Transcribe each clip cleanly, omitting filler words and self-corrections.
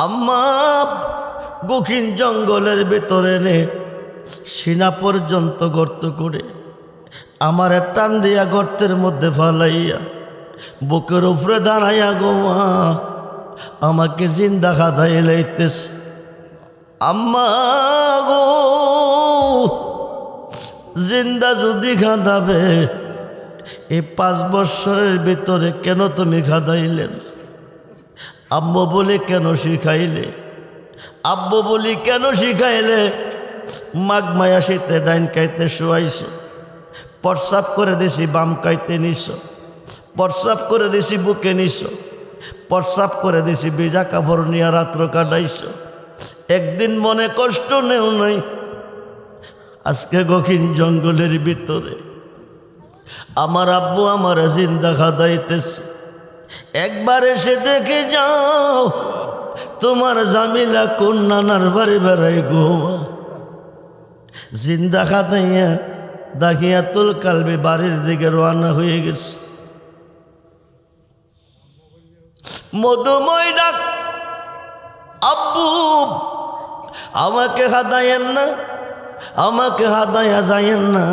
আম্মা গহীন জঙ্গলের ভেতরে নে সিনা পর্যন্ত গর্ত করে আমার টান দিয়া গর্তের মধ্যে ফালাইয়া বুকের উপরে দাঁড়াইয়া গো মা আমাকে জিন্দা খাদাই লাইতেস। আম্মা গো জিন্দা যদি খাদাবে এই 5 বৎসরের ভিতরে কেন তুমি খাদাইলেন? আম্মু বলে কেন শিখাইলে? আব্বু বলি কেন শিখাইলে? মাঘ মায়া শীতে ডাইন কাইতে শোয়াইছ, প্রস্রাব করে দিছি বাম কাইতে নিছ, প্রস্রাব করে দিছি বুকে নিছ, প্রস্রাব করে দিছি ভিজা কাপড় নিয়ে রাত্র কাটাইছ। একদিন মনে কষ্ট নেও নাই। আজকে গহীন জঙ্গলের ভিতরে আমার আব্বু আমার জিন্দা খাদাইতেছে। একবার এসে দেখে যাও তোমার জামিলা কোন নানার বাড়ি বেড়াই গো। জিন্দা খাদাইয়া দাখিয়া তুল কালবে বাড়ির দিকে রওনা হয়ে গেছে। মধুময় ডাক, আব্বু আমাকে হাদায়েন না, আমাকে হাদায়া যায়েন না,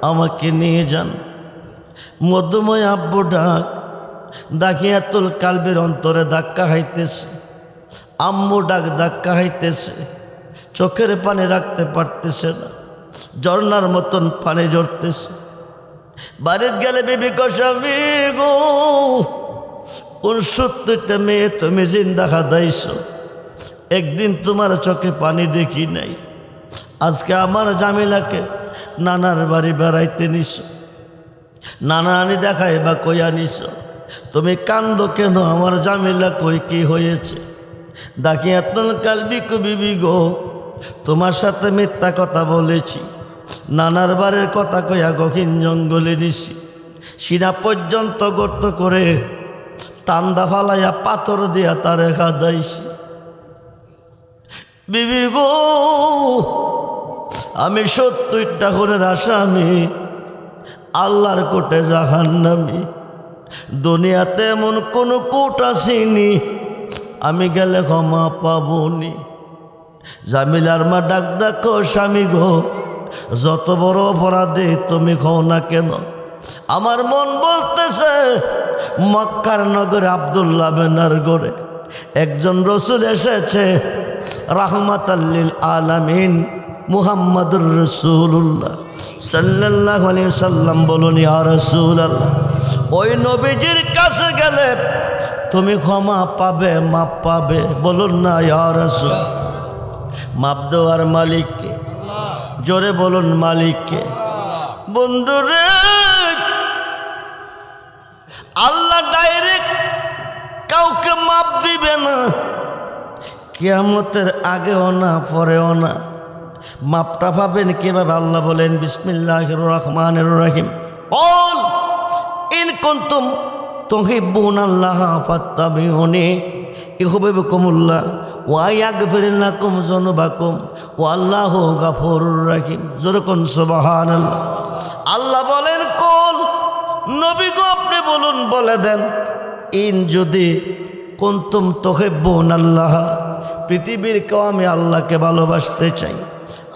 আমাকে নিয়ে যান। মধুময় আব্বু ডাক, দাখিয়াতুল কালবের অন্তরে ধাক্কা খাইতেছে। আম্মু ডাক ধাক্কা খাইতেছে, চোখের পানি রাখতে পারতেছে না, ঝর্ণার মতন পানি ঝরতেছে। বাড়ির গেলে বিবি কসামি গো 69টা মেয়ে তুমি জিন্দা খাদাইছ, একদিন তোমার চোখে পানি দেখি নাই। আজকে আমার জামিলাকে নানার বাড়ি বেড়াইতে নিছ, নানা আনি দেখাই বা কই আনিস, তুমি কান্দো কেন? আমার জামিলা কই কি হয়েছে? দাখিয়াতুল কালবি বিবি গো তোমার সাথে মিথ্যা কথা বলেছি, নানার বাড়ির কথা কইয়া গহীন জঙ্গলে নিছি, সিনা পর্যন্ত গর্ত করে টান্দা ফালাইয়া পাথর দিয়া তারে খাদাইছি। বিবি গো আমি 70টা খুনের আসামি, আল্লাহর কোটে জাহান্নামী। দুনিয়াতে এমন কোন কোট আসেনি আমি গেলে ক্ষমা পাবনি। জামিলার মা ডাক ডাকো, স্বামী গো যত বড় অপরাধে তুমি খাও না কেন, আমার মন বলতেছে মক্কার নগরে আব্দুল্লাহ বেনার গড়ে একজন রসুল এসেছে, রাহমাতাল লিল আলামিন মুহাম্মাদুর রাসূলুল্লাহ সাল্লাল্লাহু আলাইহি সাল্লাম। বলুন ইয়া রাসূলুল্লাহ, ওই নবীজির কাছে গেলে তুমি ক্ষমা পাবে, মাপ পাবে? বলুন না ইয়া রাসূল। মাপ দেওয়ার মালিককে, জোরে বলুন মালিককে। বন্ধুরে আল্লাহ ডাইরেক্ট কাউকে মাপ দিবে না, কিয়ামতের আগেও না পরেও না। মাপটা পাবেন কিভাবে? আল্লাহ বলেন বিসমিল্লাহির রহমানির রহিম, বল ইন কুনতুম তুহিব্বুনাল্লাহ ফাত্তাবিউনি ইউহিব্বুকুমুল্লাহ ওয়া ইয়াগফির লাকুম যুনুবাকুম ওয়াল্লাহু গাফুরুর রহিম। যেরকম সুবহানাল্লাহ। আল্লাহ বলেন কোল নবী গো আপনি বলুন, বলে দেন ইন যদি কুনতুম তুহিব্বুনাল্লাহ, পৃথিবীর কেউ আমি আল্লাহকে ভালোবাসতে চাই,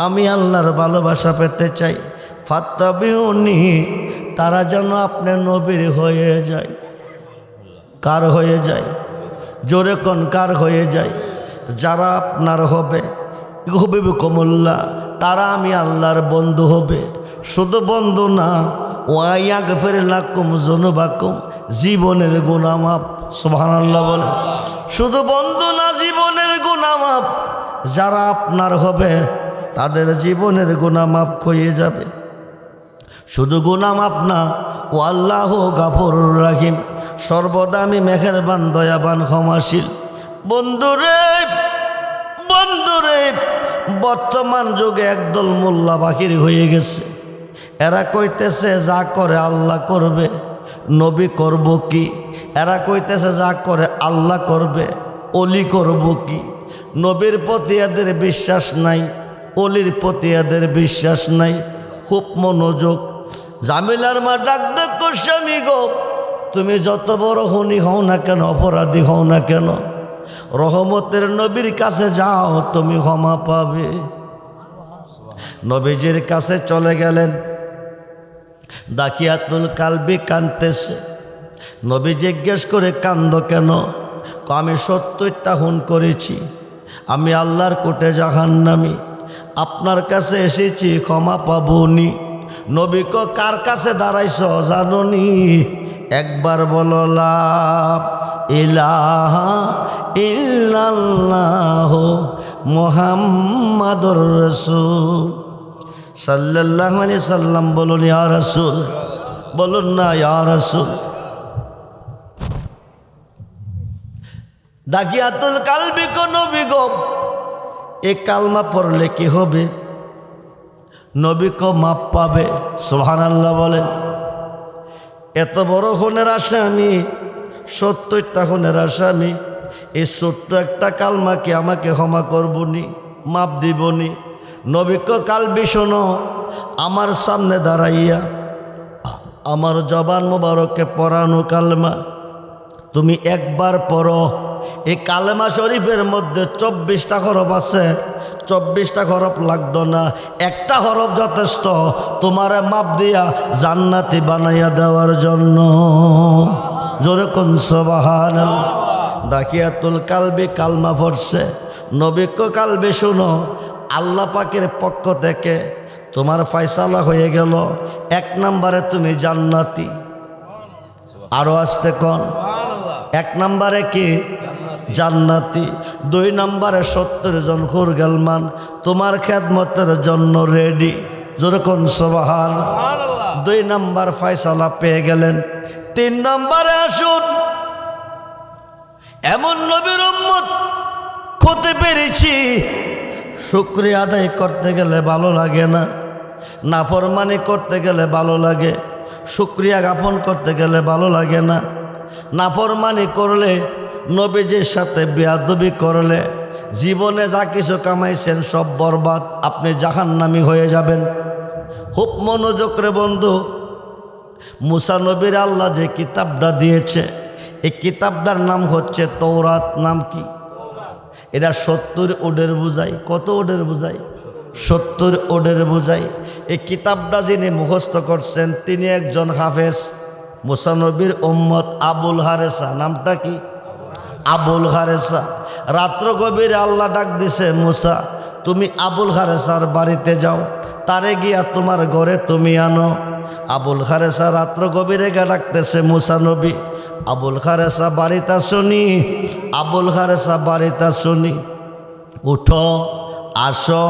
আমি আল্লাহর ভালোবাসা পেতে চাই, ফাত্তাবিউনি তারা যেন আপনার নবীর হয়ে যায়। কার হয়ে যায়? জোরে কোন কার হয়ে যায়? যারা আপনার হবে ইউহিব্বুকুমুল্লাহ, তারা আমি আল্লাহর বন্ধু হবে। শুধু বন্ধু না, ওয়া ইয়াগফির লাকুম যুনুবাকুম, জীবনের গুনাহ মাফ। সুবহানাল্লাহ বলে। শুধু বন্ধু না, জীবনের গুনাহ মাফ। যারা আপনার হবে তাদের জীবনের গুনাহ মাফ হয়ে যাবে। শুধু গুনাহ মাফ না, ও আল্লাহু গাফুরুর রহিম, সর্বদা আমি মেহেরবান দয়াবান ক্ষমাশীল। বন্ধুরে বন্ধুরে বর্তমান যুগে একদল মোল্লা বাকির হয়ে গেছে। এরা কইতেছে যা করে আল্লাহ করবে, নবী করব কি? এরা কইতেছে যা করে আল্লাহ করবে, অলি করব কি? নবীর প্রতি এদের বিশ্বাস নাই, অলির প্রতি এদের বিশ্বাস নাই। খুব মনোযোগ। জামিলার মা ডাক ডাক, স্বামী গো তুমি যত বড় হনি হও না কেন, অপরাধী হও না কেন, রহমতের নবীর কাছে যাও, তুমি ক্ষমা পাবে। নবীজির কাছে চলে গেলেন। দাকিয়াতুল কালবি কাঁদতেছে। নবী জিজ্ঞেস করে, কান্দ কেন? আমি 70টা খুন করেছি, আমি আল্লাহর কোর্টে জাহান্নামী, আপনার কাছে এসেছি, ক্ষমা পাবনি। নবী কো, কার কাছে দাঁড়াইছ জাননি? একবার বলো লা ইলাহা ইল্লাল্লাহ মুহাম্মাদুর রাসূল সাল্লাল্লাহু আলাইহি সাল্লাম। বলুন ইয়া রাসূল, বলুন না ইয়া রাসূল। দাকিয়াতুল কালবি কো, নবী গো এই কালমা পড়লে কি হবে? নবী কো, মাপ পাবে। সুবহানাল্লাহ বলেন। এত বড় খুনের আসামি, 70টা খুনের আসামি, এই ছোট্ট একটা কালমাকে আমাকে ক্ষমা করবনি, মাপ দিবনি? নবী কো, কালবি শোনো, আমার সামনে দাঁড়াইয়া আমার জবান মোবারকে পড়ানো কালমা তুমি একবার পড়ো। এই কালেমা শরীফের মধ্যে 24টা হরফ আছে। 24টা হরফ লাগতো না, একটা হরফ যথেষ্ট তোমারে মাপ দিয়া জান্নাতি বানাইয়া দেওয়ার জন্য। জোরে কোন সুবহানাল্লাহ। দাকিয়াতুল কালবি কালমা পড়ছে। নবী কো, কালবি শুনো, আল্লাহ পাকের পক্ষ থেকে তোমার ফয়সালা হয়ে গেল। 1 নম্বরে তুমি জান্নাতি। আরো আসতে কোন? 1 নম্বরে কি? জান্নাতি। 2 নম্বরে 70 জন হুরগালমান তোমার খেদমতের জন্য রেডি। যেরকম সুবহানাল্লাহ। 2 নম্বর ফয়সালা পেয়ে গেলেন। 3 নম্বরে আসুন, এমন নবীর উম্মত হতে পেরেছি, শুকরিয়া আদায় করতে গেলে ভালো লাগে না, নাফরমানি করতে গেলে ভালো লাগে, শুকরিয়া জ্ঞাপন করতে গেলে ভালো লাগে না। নাফরমানি করলে, নবীজির সাথে বেয়াদবি করলে, জীবনে যা কিছু কামাইছেন সব বরবাদ, আপনি জাহান্নামী হয়ে যাবেন। খুব মনোযোগ রে বন্ধু। মুসা নবীর আল্লাহ যে কিতাবটা দিয়েছে, এই কিতাবটার নাম হচ্ছে তৌরাত। নাম কি? এটা 70 ওডের বুঝাই। কত ওডের বুঝাই? 70 ওডের বুঝাই। এই কিতাবটা যিনি মুখস্থ করছেন তিনি একজন হাফেজ, মুসা নবীর উম্মত আবুল হারেসা। নামটা কি? আবুল হারেসা। রাত্র গভীরে আল্লাহ ডাক দিছে, মুসা তুমি আবুল হারেসার বাড়িতে যাও, তারে গিয়া তোমার ঘরে তুমি আনো। আবুল হারেসা রাত্র গভীরে গিয়ে ডাকতেছে, মুসা নবী আবুল হারেসা বাড়িতে শুনি, আবুল হারেসা বাড়িতে শুনি, উঠো আসো,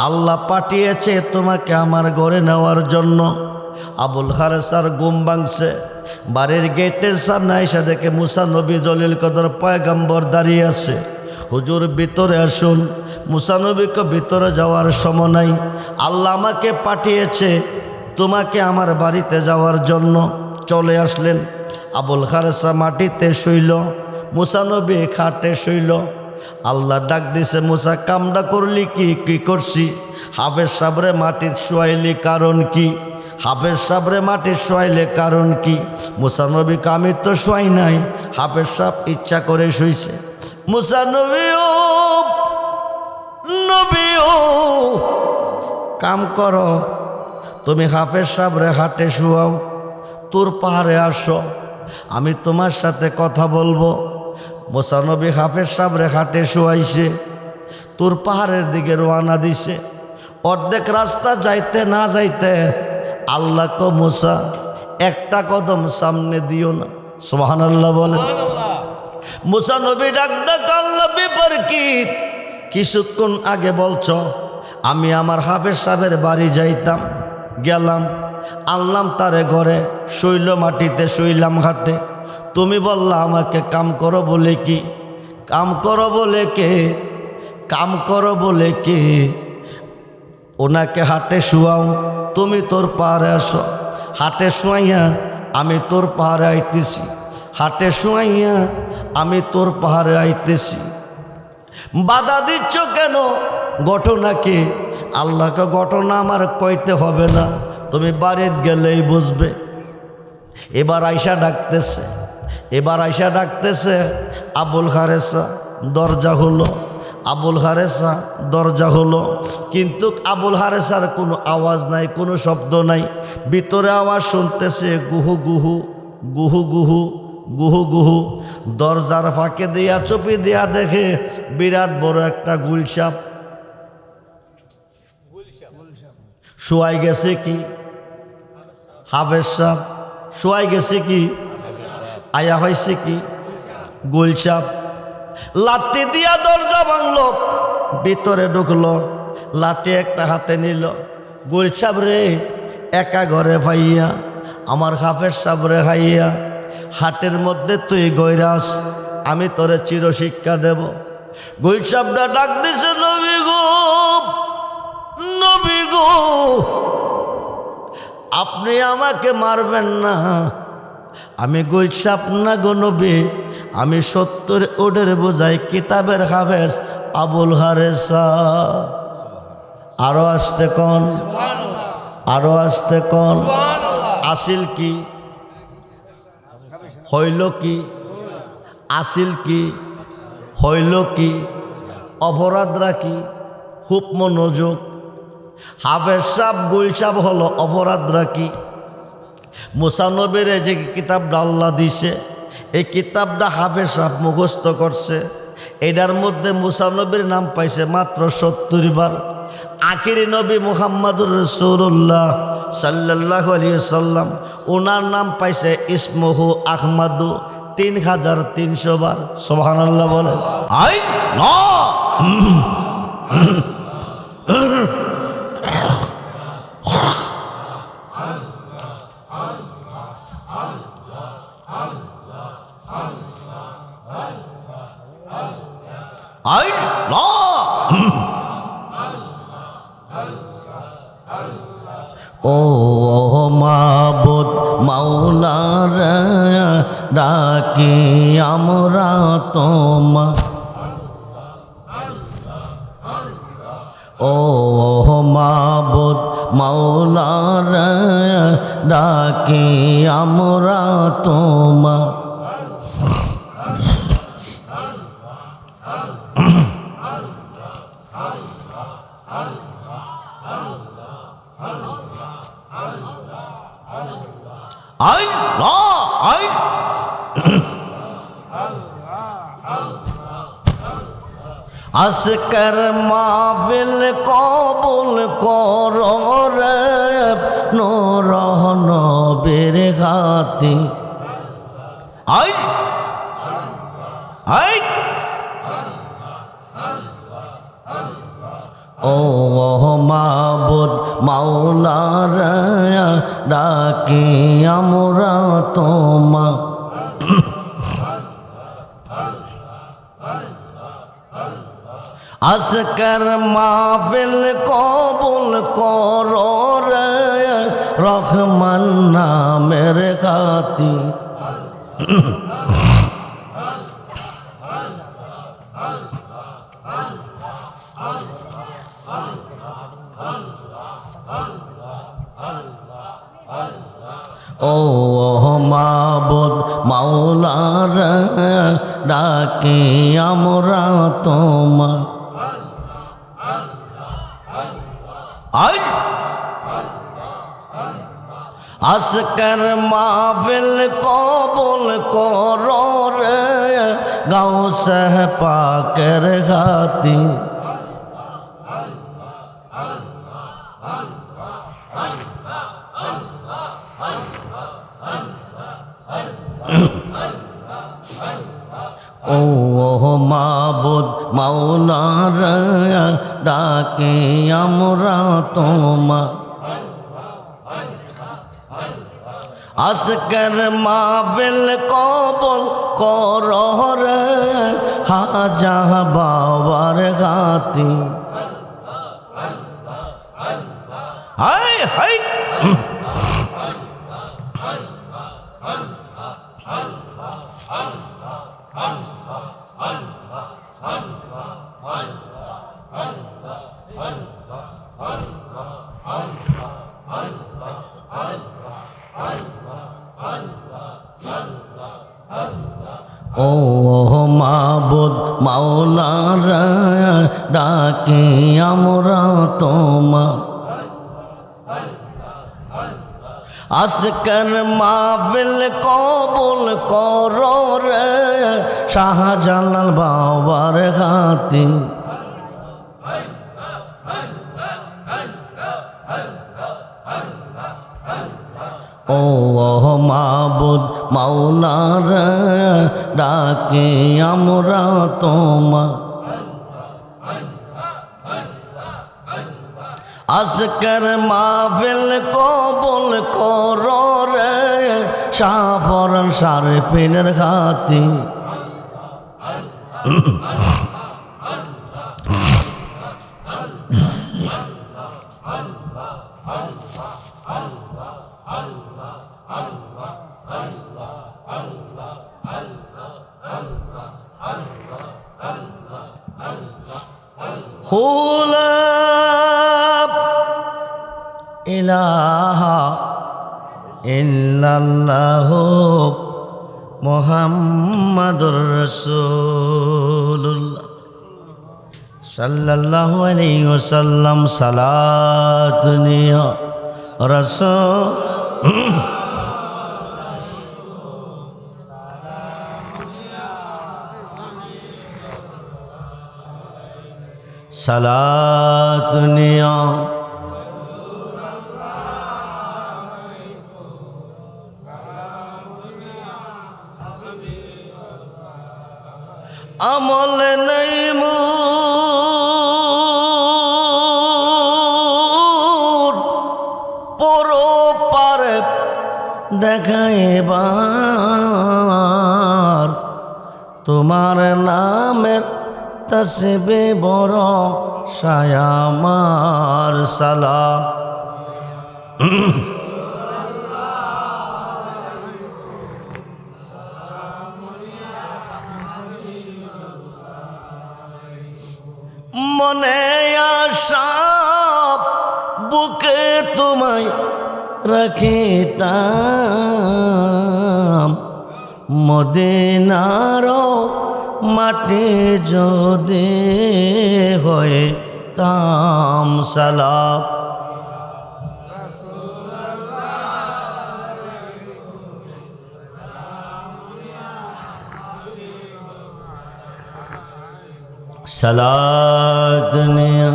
আল্লাহ পাঠিয়েছে তোমাকে আমার ঘরে নেওয়ার জন্য। আবুল হারেসার ঘুম ভাঙছে। বাড়ির গেটের সামনে আইসা দেখে মুসা নবী জলিল কদর পয়গম্বর দাঁড়িয়ে আছে। হুজুর ভিতরে আসুন। মুসা নবীকে ভিতরে যাওয়ার সময় নাই, আল্লাহ আমাকে পাঠিয়েছে তোমাকে আমার বাড়িতে যাওয়ার জন্য। চলে আসলেন। আবুল হারেসা মাটিতে শুইল, মুসা নবী খাটে শুইল। আল্লাহ ডাক দিছে, মুসা কামটা করলি কি? কি করছি? হাফেজ সাবরে মাটির শোয়াইলি, কারণ কি? হাফেজ সাবরে মাটির শোয়াইলে কারণ কি? মুসা নবী, আমি তো শোয়াই নাই, হাফেজ সাব ইচ্ছা করে শুইছে। মুসা নবীও কাম করো, তুমি হাফেজ সাবরে হাটে শুয়াও, তোর পাহাড়ে আসো, আমি তোমার সাথে কথা বলবো। মুসা নবী হাফেজ সাবরে হাটে শুয়াইছে, তোর পাহাড়ের দিকে রওনা দিছে। অর্ধেক রাস্তা যাইতে না যাইতে আল্লাহ কো, মুসা একটা কদম সামনে দিও না। সুবহানাল্লাহ বলে। মুসা নবী ডাক ডাক, আল্লাহ ব্যাপার কি? কিছুক্ষণ আগে বলছো আমি আমার হাফেজ সাহেবের বাড়ি যাইতাম, গেলাম, আনলাম তারে ঘরে, শুইল মাটিতে, শুইলাম ঘাটে। তুমি বললা আমাকে কাম করো বলে কি? কাম করো বলে কে? কাম করো বলে কে? ওনাকে হাটে শুয়াও, তুমি তোর পাহাড়ে আসো। হাটে শুয়াইয়া আমি তোর পাহাড়ে আইতেছি, হাটে শুয়াইয়া আমি তোর পাহাড়ে আইতেছি। বাধা দিচ্ছ কেন? ঘটনা কি? আল্লাহকে ঘটনা আমার কইতে হবে না, তুমি বাড়িতে গেলেই বুঝবে। এবার আয়সা ডাকতেছে, এবার আয়সা ডাকতেছে, আবুল হারেসা দরজা হলো, আবুল হারেসা দরজা হলো, কিন্তু আবুল হারেসার কোনো আওয়াজ নাই, কোনো শব্দ নাই। ভিতরে আওয়াজ শুনতেছে গুহু গুহু গুহু গুহু গুহু গুহু। দরজার ফাঁকে দিয়া চুপি দিয়া দেখে বিরাট বড় একটা গুলসাপ শোয়াই গেছে। কি হাফেজ সাপ শোয়াই গেছে, কি আয়া হয়েছে, কি গুলসাপ। লাঠি দিয়া দরজা ভাঙলো, ভিতরে ঢুকলো, লাঠি একটা হাতে নিল। গুলসাপ রে একা ঘরে পাইয়া আমার হাফেজ সাপ রে খাইয়া হাটের মধ্যে তুই গইরাস, আমি তোরে চিরশিক্ষা দেব। গুলসাপটা ডাক দিছে, নবী গো, নবী গো, আপনি আমাকে মারবেন না, আমি গুলসাপ না গো নবী, আমি 70 উটের বোঝাই কিতাবের হাফেজ আবুল হারেসা। আরো আসতে কোন, আরো আসতে কোন। আসিল কি হইল, কি আসিল কি হইল, কি অপরাধরা কি খুব মনোযোগ। হাফেজ সাহেব গুলসাপ হলো অপরাধরা কি। মুসা নবীর যে কিতাবটা আল্লাহ দিছে, এই কিতাবটা হাফেজ সাহেব মুখস্থ করছে। এটার মধ্যে মুসা নবীর নাম পাইছে মাত্র 70 বার। আখিরি নবী মুহাম্মাদুর রাসূলুল্লাহ সাল্লাল্লাহু আলাইহি সাল্লাম, ওনার নাম পাইছে ইসমুহু আহমাদু 3300 বার। সুবহানাল্লাহ বলে। আই না আই না ও মাবুদ মাওলা রে ডাকি আমরা তোমা, ও মাবুদ মাওলা রে ডাকি আমরা তোমা। আই না আই আজকের মাহফিল কবুল করো রে নূর নবীর খাতি। আই আই ও মাবুদ মাওলা রে ডাকি আমরা তোমা। আজকের মাহফিল কবুল করো রে রহমান নামের খাতি। ও মাবুদ মাওলা রে ডাকি আমরা তোমা। আই আজকের মাহফিল কবুল করো রে গাউসে পাকের খাতি। ও মাবুদ মাওলা রে ডাকি আমরা তোমা। আজকের মাহফিল কবুল করো রে হাজা বাবার খাতি। হাই হাই ও মাবুদ মাওলারা ডাকি আমরা তোমার আজকের মাহফিল কবুল করো রে শাহজালাল বাবার হাতে ও মাবুদ মাওলারা ডাকে আমরা তোমার আজকের মাহফিল কবুল করো রে শাহফরন শারফিনের হাতে লা ইলাহা ইল্লাল্লাহু মুহাম্মাদুর রাসূলুল্লাহ সাল্লাল্লাহু আলাইহি ওয়াসাল্লাম সালাতুন ইয়া রাসূল সালাতুন ইয়া আমল নেই মোর পরো পারে দেখাইবার তোমার নামের তসবে বড় শায়ামার সালাম মনে আশা বুকে তোমায় রাখিতাম মদিনার মাটি যদি হয়ে তাম সালাম সালাত নিয়া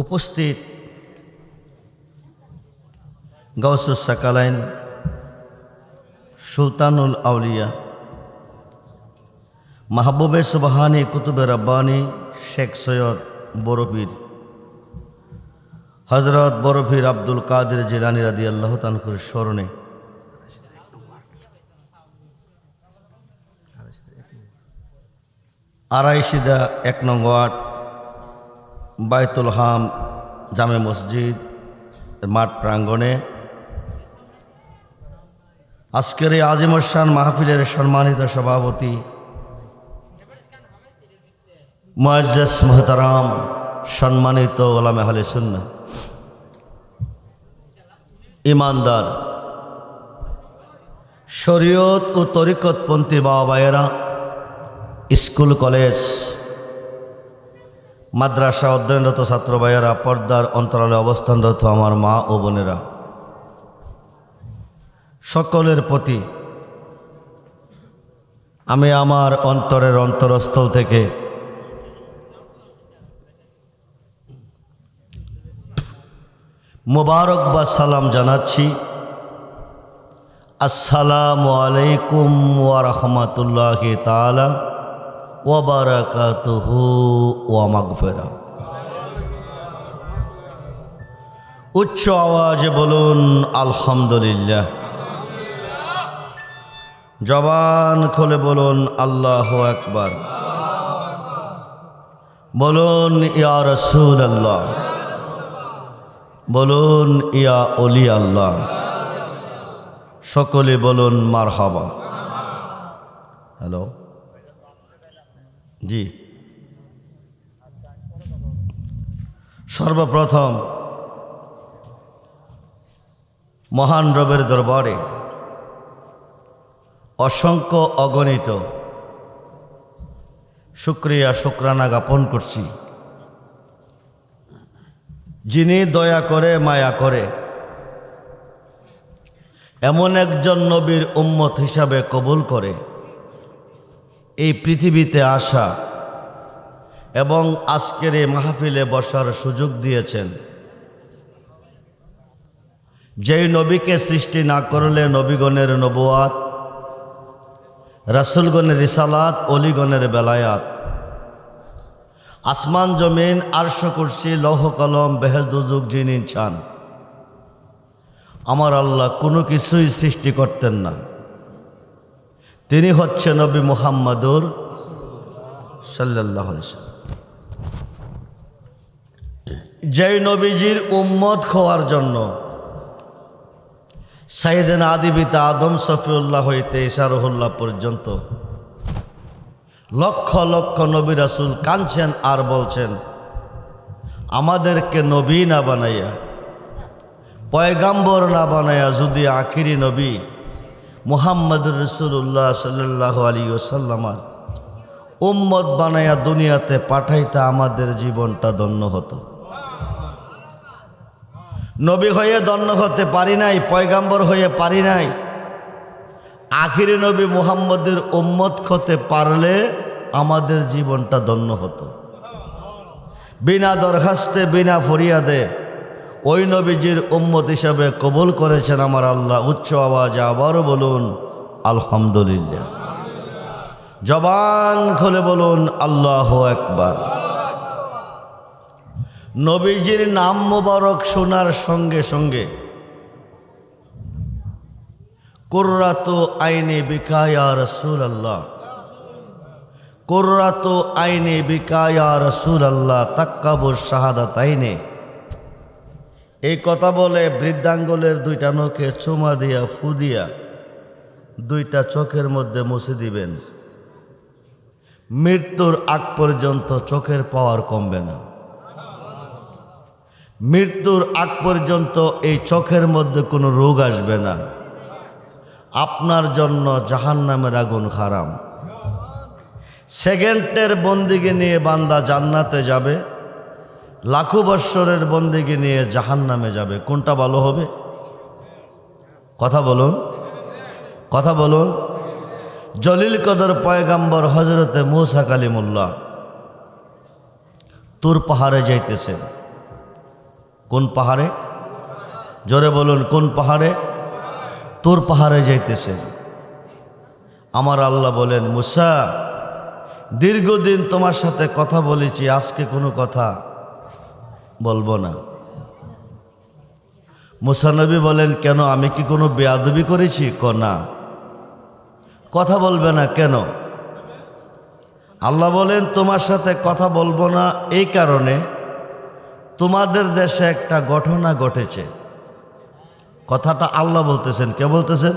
উপস্থিত গাউসুস সাকালাইন সুলতানুল আউলিয়া মাহবুবে সুবহানি কুতুবে রব্বানি শেখ সৈয়দ বড়পীর হজরত বড়পীর আব্দুল কাদের জিলানী রাদিয়াল্লাহু তাআলার স্মরণে আড়াইশিদা ১ নং ওয়ার্ড বাইতুল হাম জামে মসজিদ মাঠ প্রাঙ্গণে আজকের এই আজিমুশান মাহফিলের সম্মানিত সভাপতি মুআজ্জাজ মুহতারাম সম্মানিত ওলামা আহলে সুন্নাহ ইমানদার শরীয়ত ও তরিকতপন্থী বাবা ভাইয়েরা স্কুল কলেজ মাদ্রাসা অধ্যয়নরত ছাত্র ভাইয়েরা পর্দার অন্তরালে অবস্থানরত আমার মা ও বোনেরা সকলের প্রতি আমি আমার অন্তরের অন্তরস্থল থেকে মুবারকবাদ সালাম জানাচ্ছি। আসসালামু আলাইকুম ওয়া রাহমাতুল্লাহি তাআলা ওয়া বারাকাতুহু ওয়া মাগফিরা। উচ্চ আওয়াজে বলুন আলহামদুলিল্লাহ। জবান খুলে বলুন আল্লাহু আকবার। বলুন ইয়া রাসূলুল্লাহ, বলুন ইয়া ওলি আল্লাহ। সকলে বলুন মারহাবা। হ্যালো জি সর্বপ্রথম মহান রবের দরবারে অসংখ্য অগণিত শুকরিয়া শুকরানা জ্ঞাপন করছি, যিনি দয়া করে মায়া করে এমন একজন নবীর উম্মত হিসাবে কবুল করে এই পৃথিবীতে আসা এবং আজকের এই মাহফিলে বসার সুযোগ দিয়েছেন। যেই নবীকে সৃষ্টি না করলে নবীগণের নবুয়াত, রাসূলগণের রিসালাত, অলিগণের বেলায়াত, আসমান জমিন আরশ কুরসি লৌহ কলম বেহেশত দোজখ জিন ইনসান, আমার আল্লাহ কোনো কিছুই সৃষ্টি করতেন না। তিনি হচ্ছে নবী মুহাম্মদুর সাল্লাল্লাহু আলাইহি ওয়াসাল্লাম। যেই নবীজির উম্মত হওয়ার জন্য সাইয়েদনা আদি পিতা আদম সফিউল্লাহ হইতে ঈসা রুহুল্লাহ পর্যন্ত লক্ষ লক্ষ নবী রাসূল কাঁদছেন আর বলছেন, আমাদেরকে নবী না বানাইয়া, পয়গাম্বর না বানাইয়া যদি আখিরি নবী মুহাম্মদুর রাসূলুল্লাহ সাল্লাল্লাহু আলাইহি ওয়াসাল্লামের উম্মত বানাইয়া দুনিয়াতে পাঠাইতে আমাদের জীবনটা ধন্য হতো। নবী হয়ে ধন্য হতে পারি নাই, পয়গাম্বর হয়ে পারি নাই, আখিরি নবী মুহাম্মদের উম্মত হতে পারলে আমাদের জীবনটা ধন্য হতো। বিনা দরখাস্তে বিনা ফরিয়াদে ওই নবীজির উম্মত হিসাবে কবুল করেছেন আমার আল্লাহ। উচ্চ আওয়াজে আবারও বলুন আলহামদুলিল্লাহ। জবান খুলে বলুন আল্লাহু আকবার। নবীজির নাম মোবারক শোনার সঙ্গে সঙ্গে কুররাতু আইনি বিকা ইয়া রাসূলুল্লাহ, কুররাতু আইনি বিকা ইয়া রাসূলুল্লাহ তাক্কাবুশ শাহাদাতাইনে, এই কথা বলে বৃদ্ধাঙ্গুলের দুইটা নখে চুমা দিয়া ফু দিয়া দুইটা চোখের মধ্যে মুছে দিবেন। মৃত্যুর আগ পর্যন্ত চোখের পাওয়ার কমবে না। মৃত্যুর আগ পর্যন্ত এই চোখের মধ্যে কোনো রোগ আসবে না। আপনার জন্য জাহান্নামের আগুন হারাম। সেকেন্ডের বন্দিগি নিয়ে বান্দা জান্নাতে যাবে, লাখো বৎসরের বন্দিগি নিয়ে জাহান্নামে যাবে। কোনটা ভালো হবে? কথা বলুন, কথা বলুন। জলিল কদর পয়গাম্বর হজরতে মুসা কালিমুল্লাহ তুর পাহাড়ে যাইতেছেন। কোন পাহাড়ে? জোরে বলুন, কোন পাহাড়ে? তুর পাহাড়ে যাইতেছেন। আমার আল্লাহ বলেন, মুসা, দীর্ঘদিন তোমার সাথে কথা বলেছি, আজকে কোনো কথা বলবো না। মুসা নবী বলেন, কেন? আমি কি কোনো বেয়াদবি করেছি? না। কথা বলবে না কেন? আল্লাহ বলেন, তোমার সাথে কথা বলবো না এই কারণে তোমাদের দেশে একটা ঘটনা ঘটেছে। কথাটা আল্লাহ বলতেছেন। কে বলতেছেন?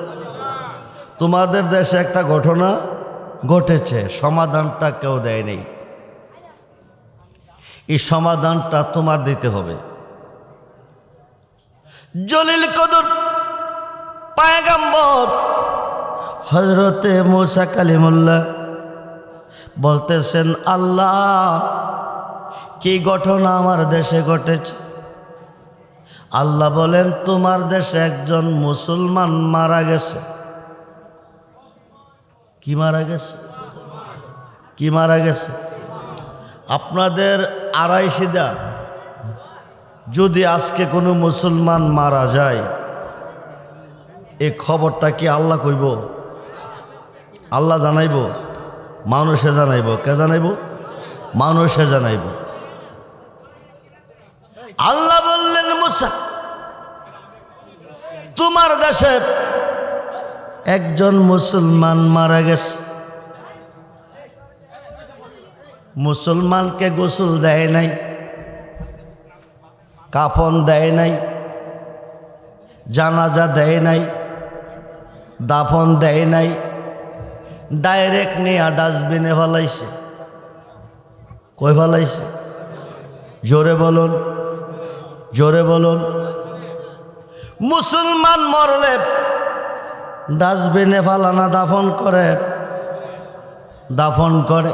তোমাদের দেশে একটা ঘটনা ঘটেছে, সমাধানটা কেউ দেয়নি। এই সমাধানটা তোমার দিতে হবে। জলিল কদর পয়গম্বর হযরতে মুসা কালিমুল্লাহ বলতেছেন, আল্লাহ, কি ঘটনা আমার দেশে ঘটেছে? আল্লাহ বলেন, তোমার দেশে একজন মুসলমান মারা গেছে। কি মারা গেছে? কি মারা গেছে? আপনাদের আড়াইশিদা যদি আজকে কোনো মুসলমান মারা যায়, এই খবরটা কি আল্লাহ কইব? আল্লাহ জানাইব? মানুষে জানাইব? কে জানাইব? মানুষে জানাইব। আল্লাহ বললেন, মুসা, তোমার দেশে একজন মুসলমান মারা গেছে। মুসলমানকে গোসল দেয় নাই, কাফন দেয় নাই, জানাজা দেয় নাই, দাফন দেয় নাই, ডাইরেক্ট নিয়ে ডাস্টবিনে ফেলাইছে। কই ফেলাইছে? জোরে বলুন। জোরে বলুন। মুসলমান মরলে ডাস্টবিনে ফালানা দাফন করে, দাফন করে।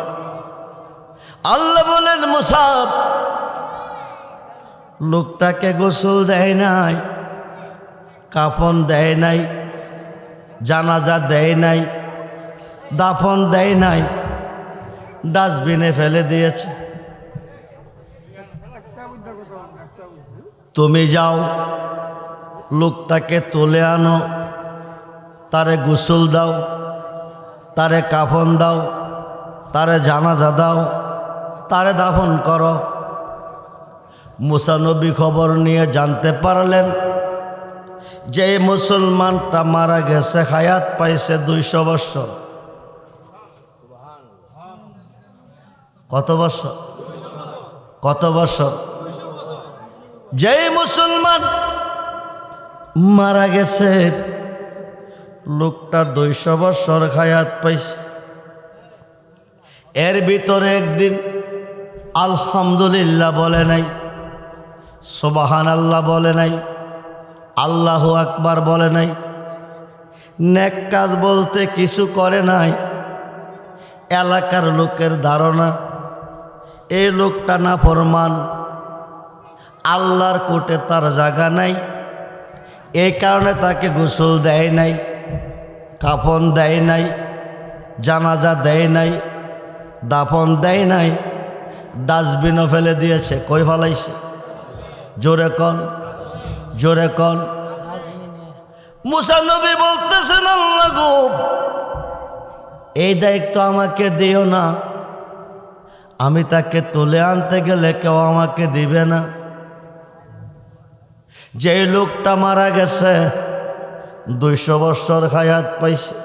আল্লাহ বলেন মুসাব, লোকটাকে গোসল দেয় নাই, কাফন দেয় নাই, জানাজা দেয় নাই, দাফন দেয় নাই, ডাস্টবিনে ফেলে দিয়েছে। তুমি যাও, লোকটাকে তুলে আনো, তারে গোসল দাও, তারে কাফন দাও, তারে জানাজা দাও, তারে দাফন করো। মুসা নবী খবর নিয়ে জানতে পারলেন যে এই মুসলমানটা মারা গেছে, হায়াত পাইছে 200 বছর। কত বছর? কত বছর? যেই মুসলমান মারা গেছে, লোকটা 200 বছর হায়াত পাইছে। এর ভিতরে একদিন আলহামদুলিল্লাহ বলে নাই, সুবহানাল্লাহ বলে নাই, আল্লাহু আকবার বলে নাই, নেক কাজ বলতে কিছু করে নাই। এলাকার লোকের ধারণা এই লোকটা নাফরমান, আল্লাহর কোর্টে তার জায়গা নাই, এই কারণে তাকে গোসল দেয় নাই, কাফন দেয় নাই, জানাজা দেয় নাই, দাফন দেয় নাই, ডাস্টবিনও ফেলে দিয়েছে। কই ফেলাইছে? জোরে কন, জোরে কন। মুসা নবী বলতেছেন, আল্লাহ গো, এই দায়িত্ব আমাকে দিও না, আমি তাকে তুলে আনতে গেলে কেউ আমাকে দিবে না। যে লোকটা মারা গেছে 200 বছর হায়াত পাইছে,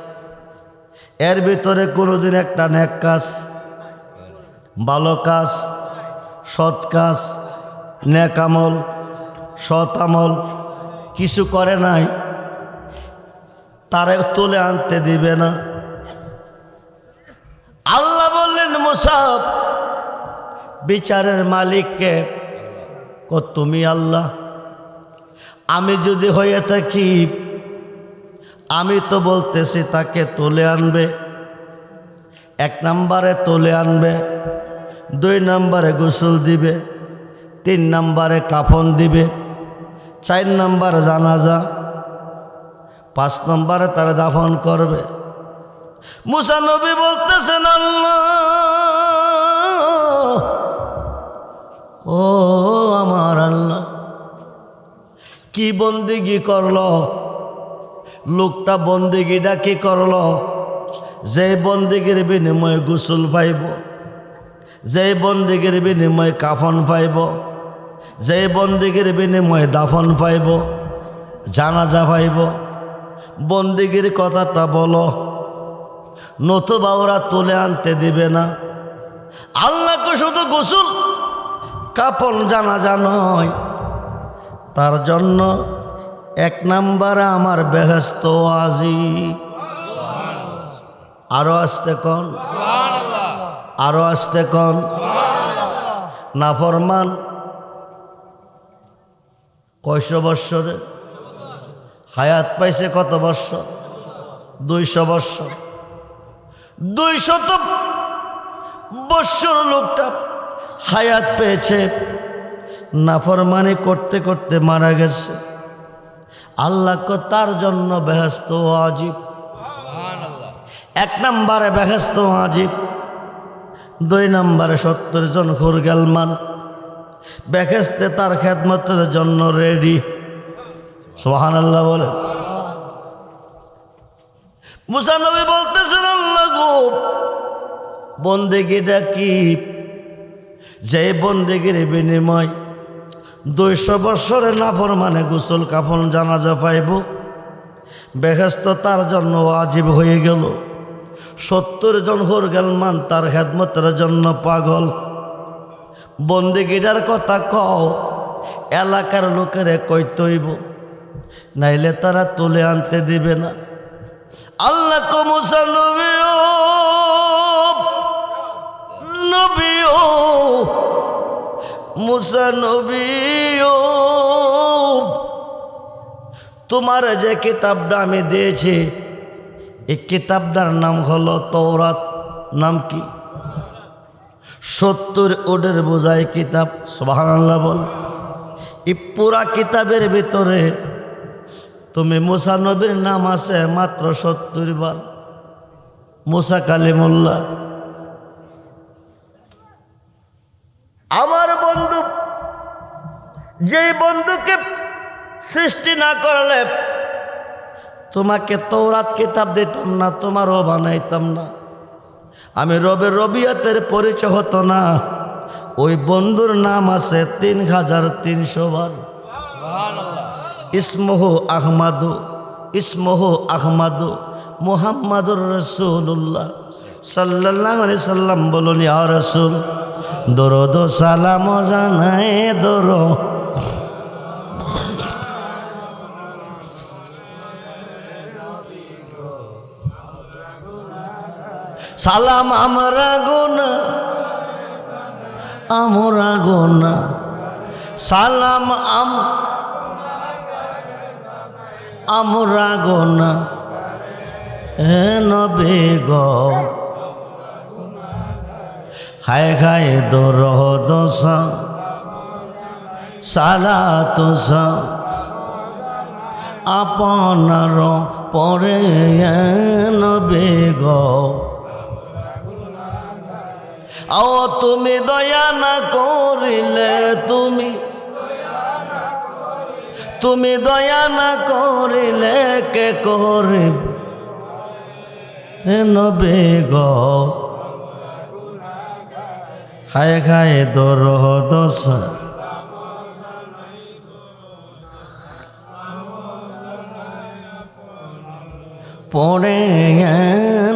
এর ভিতরে কোনোদিন একটা নেক কাজ, ভালো কাজ, সৎ কাজ, নেক আমল, সৎ আমল কিছু করে নাই, তারে তুলে আনতে দিবে না। আল্লাহ বললেন, মুসা, বিচারের মালিককে তুমি আল্লাহ, আমি যদি হয়ে থাকি, আমি তো বলতেছি তাকে তুলে আনবে। 1 নম্বরে তুলে আনবে, 2 নম্বরে গোসল দিবে, 3 নম্বরে কাফন দিবে, 4 নম্বরে জানাজা, 5 নম্বরে তারা দাফন করবে। মুসা নবী বলতেছেন, আল্লাহ ও আমার আল্লাহ, কি বন্দেগি করলো লোকটা, বন্দেগিটা কি করলো? যে বন্দেগির বিনিময়ে গোসল পাইব, যে বন্দেগির বিনিময়ে কাফন পাইব, যে বন্দেগির বিনিময়ে দাফন পাইব, জানাজা পাইব, বন্দেগির কথাটা বলো, নতুবা ওরা তুলে আনতে দিবে না। আল্লাহকে শুধু গোসল কাফন জানাজা নয়, তার জন্য 1 নম্বরে আমার বেহেশত ওয়াজিব। আরো আসতে কন, আরো আসতে কন। নাফরমান কয়শো বৎসরে হায়াত পাইছে? কত বৎসর? 200 বৎসর। 200 বৎসর লোকটা হায়াত পেয়েছে, নাফরমানি করতে করতে মারা গেছে। আল্লাহ তার জন্য বেহেশত ওয়াজিব। 1 নম্বরে বেহেশত ওয়াজিব, 2 নম্বরে 70 জন হুরগালমান বেহেশতে তার খেদমতের জন্য রেডি। সুবহানাল্লাহ বলে। মুসা নবী বলতেছেন, আল্লাহ গো, বন্দেগিটা কি? যে বন্দেগির বিনিময় 200 বৎসরে নাফরমানে গোসল কাফন জানাজা পাইব, বেহেশত তার জন্য ওয়াজিব হয়ে গেল। 70 জন হুরগালমান তার খেদমতের জন্য পাগল। বন্দেগিটার কথা কও, এলাকার লোকেরে কইতইব, নাইলে তারা তুলে আনতে দিবে না। আল্লাহ কো মুসা নবীও, নবীও, মুসা নবীও, তোমার যে কিতাবটা আমি দিয়েছি এই কিতাবটার নাম হলো তওরাত। নাম কি? 70 ওডের বোঝায় কিতাব। সুবহানাল্লাহ বল। এই পুরা কিতাবের ভিতরে তুমি মুসা নবীর নাম আছে মাত্র 70 বার। মুসা কালিমুল্লাহ। আমার বন্ধু, যেই বন্ধুকে সৃষ্টি না করলে তোমাকে তওরাত কিতাব দিতাম না, তোমারও বানাইতাম না, আমি রবের রবিয়াতের পরিচয় হতো না। ওই বন্ধুর নাম আছে 3300 বার। ইসমহু আহমাদু, ইসমহু আহমাদু মুহাম্মাদুর রাসূলুল্লাহ সাল্লাল্লাহু আলাইহি সাল্লাম। বলুন ইয়া রাসূল, দরুদ ও সালাম জানাই দরুদ। সালাম আমরা গোনা, আমরা গোনা, সালাম আমরা গোনা, হে নবী গো হায় হায় দরুদ সালাত আপনার পরে নবী গো। ও তুমি দয়া না করিলে, তুমি দয়া না করিলে কে করিব হে নবী গো। হায় হায় দরুদ পড়ে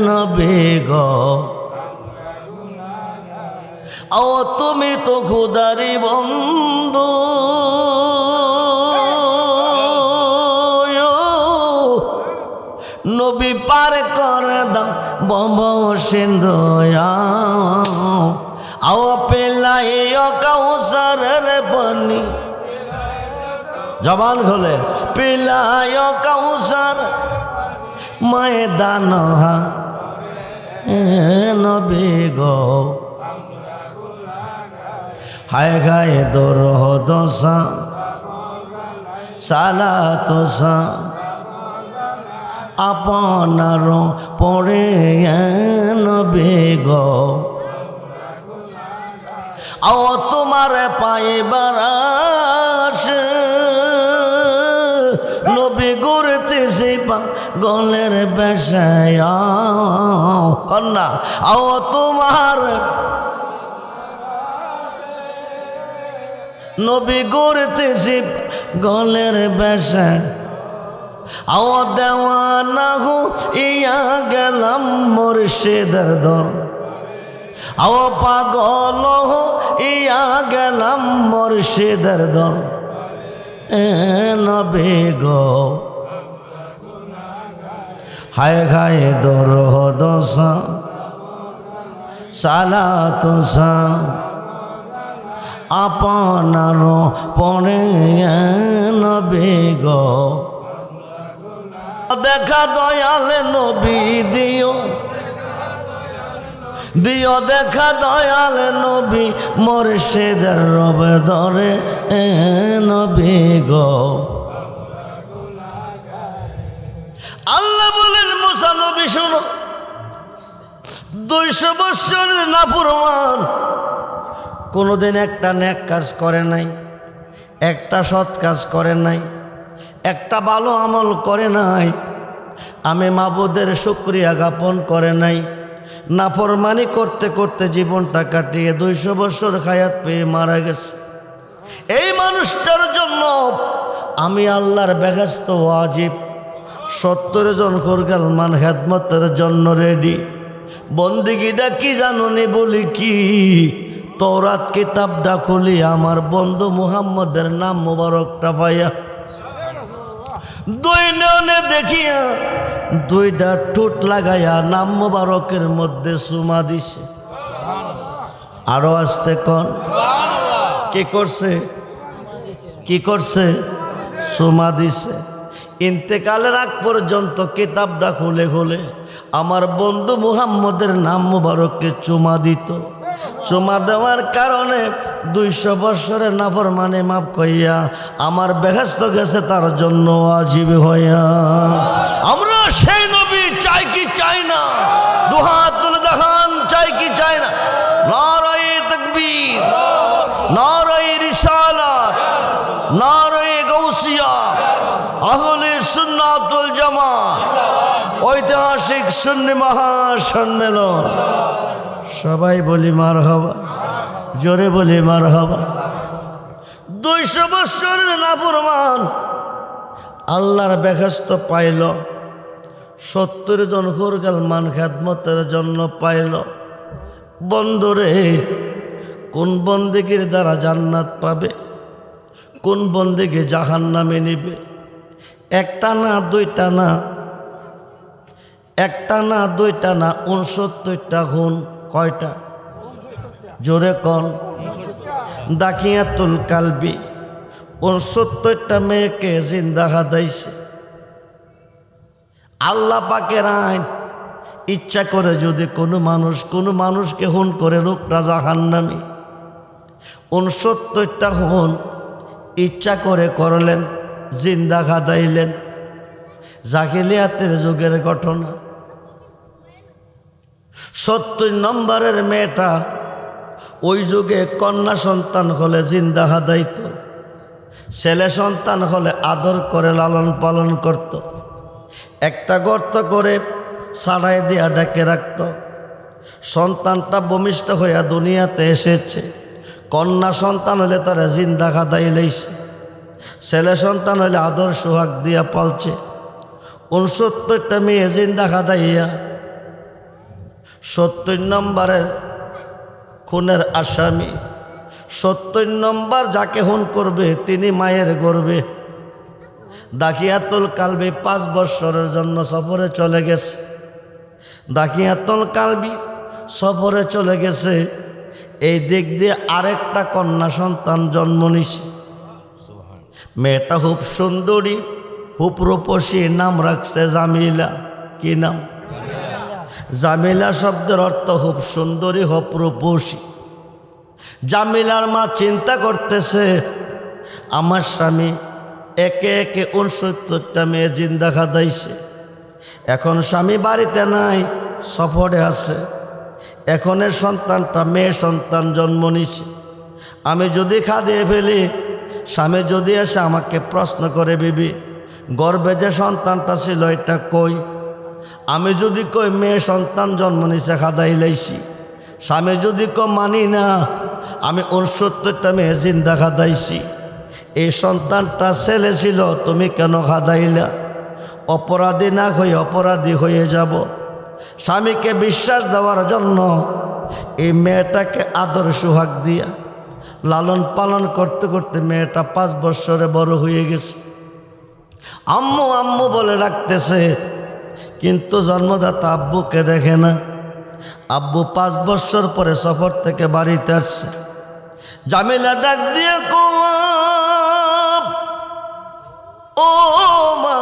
নবী গো। ও তুমি তো খুদারি বন্ধু, নবী পার করে দাও বব সিন্ধু। আও পেলাই কাউসারের পানি, জবান খোলে, পেলাই কাউসার ময়দান নবী গো। হায় হায় দরুদ সালাত আপনার পরে নবী গো। ও তোমার পাইবার আশে নবী ঘুরতেছি গলের বেশায় কন্যা। ও তোমার নবী ঘুরতেছি গলের বেশায়, ও দেওয়ানা হো ইয়া গেলাম মুর্শিদের দর। ও পাগল হো ইয়া গেলাম মুর্শিদের দর নবী গো। হায় হায় দরুদ সালাত আপনার পরে নবী গো। দেখা দয়াল নবী দিও, দিও দেখা দয়াল নবী মুর্শিদের রব ধরে নবী গো। আল্লাহ বলেন মুসা নবী শোনো, 200 বৎসরের নাফরমান কোনোদিন একটা নেক কাজ করে নাই, একটা সৎ কাজ করে নাই, একটা ভালো আমল করে নাই, আমি মাবুদের শুকরিয়া জ্ঞাপন করে নাই, নাফরমানি করতে করতে জীবনটা কাটিয়ে 200 বছর হায়াত পেয়ে মারা গেছে। এই মানুষটার জন্য আমি আল্লাহর বেহেশত ওয়াজিব 70 জন খুরগালমান খেদমতের জন্য রেডি। বন্দিগিটা কি জানুনি বলি কি, তওরাত কিতাবটা খুলি আমার বন্ধু মুহাম্মদের নাম মুবারকটা পাইয়া 2 নয়নে দেখিয়া 2টা ঠোঁট লাগাইয়া নাম মুবারকের মধ্যে চুমা দিছে। আরো আসতে কোন কি করছে, কি করছে? চুমা দিছে। ইন্তেকালের আগ পর্যন্ত কিতাবটা খুলে খুলে আমার বন্ধু মুহাম্মদের নাম মুবারককে চুমা দিত। চুমা দেওয়ার কারণে 200 বৎসরের নাফরমানি মাফ কইয়া আমার বেহেশত গেছে তার জন্য ওয়াজিব হইয়া। আমরা সেই নবী চাই কি চাই না? দুহাত তুলে দেখান, চাই কি চাই না? নারায়ে তাকবীর, নারায়ে রিসালাত, নারায়ে গাউসিয়া, আহলে সুন্নাত ওয়াল জামাত, ঐতিহাসিক সুন্নি মহাসম্মেলন। সবাই বলি মারহাবা, জোরে বলি মারহাবা। 200 বৎসরের নাফরমান আল্লাহর বেহেশত পাইল, 70 জন হুরগালমান খেদমতের জন্য পাইল। বন্ধুরে, কোন বন্দেগীর দ্বারা জান্নাত পাবে, কোন বন্দেগী জাহান্নামে নিবে? একটা না দুইটা না, একটা না দুইটা না, 69টা গুণ। কয়টা? জোরে কন। দাখিয়াতুল কালবি 69টা মেয়েকে জিন্দা হাদাইছে। আল্লাহ পাকের আইন, ইচ্ছা করে যদি কোনো মানুষকে হুন করে লোকটা জাহান্নামী, 69টা হুন ইচ্ছা করে করলেন, জিন্দা খাদাইলেন। জাহিলিয়াতের যুগের ঘটনা। 70 নম্বরের মেয়েটা ওই যুগে কন্যা সন্তান হলে জিন্দা হাদাইত, ছেলে সন্তান হলে আদর করে লালন পালন করত। একটা গর্ত করে ছাড়াই দিয়া ডেকে রাখত। সন্তানটা ভূমিষ্ঠ হইয়া দুনিয়াতে এসেছে। কন্যা সন্তান হলে তারা জিন্দা খাদাই লইছে, ছেলে সন্তান হলে আদর সোহাগ দিয়া পালছে। 69টা মেয়ে জিন্দা খাদাইয়া 70 নম্বরের খুনের আসামি। 70 নম্বর যাকে খুন করবে তিনি মায়ের গর্বে। দাখিয়াতুল কালবি 5 বৎসরের জন্য সফরে চলে গেছে। দাখিয়াতুল কালবি সফরে চলে গেছে, এই দিক দিয়ে আরেকটা কন্যা সন্তান জন্ম নিছে। মেয়েটা খুব সুন্দরী, খুব রূপসী, নাম রাখছে জামিলা। কি নাম? জামিলা শব্দের অর্থ খুব সুন্দরী, খুব রূপসী। জামিলার মা চিন্তা করতেছে, আমার স্বামী একে একে 69টা মেয়ে জিন্দা খাদাইছে, এখন স্বামী বাড়িতে নাই, সফরে আছে, এখনের সন্তানটা মেয়ে সন্তান জন্ম নিছে। আমি যদি খাদিয়ে ফেলি, স্বামী যদি এসে আমাকে প্রশ্ন করে, বিবি গর্ভে যে সন্তানটা ছিল এটা কই? আমি যদি কই মেয়ে সন্তান জন্ম নিছে খাদাই লাইছি, স্বামী যদি মানি না আমি 69টা মেয়ে জিন্দা খাদাইছি, এই সন্তানটা ছেলে ছিল, তুমি কেন খাদাইলা? অপরাধী না হয়ে অপরাধী হয়ে যাব। স্বামীকে বিশ্বাস দেওয়ার জন্য এই মেয়েটাকে আদর সোহাগ দিয়া লালন পালন করতে করতে মেয়েটা 5 বৎসরে বড় হয়ে গেছে। আম্মু আম্মু বলে রাখতেছে, কিন্তু জন্মদাতা আব্বুকে দেখে না। আব্বু 5 বৎসর পরে সফর থেকে বাড়িতে আসছে। জামিলা ডাক দিয়ে ও মা,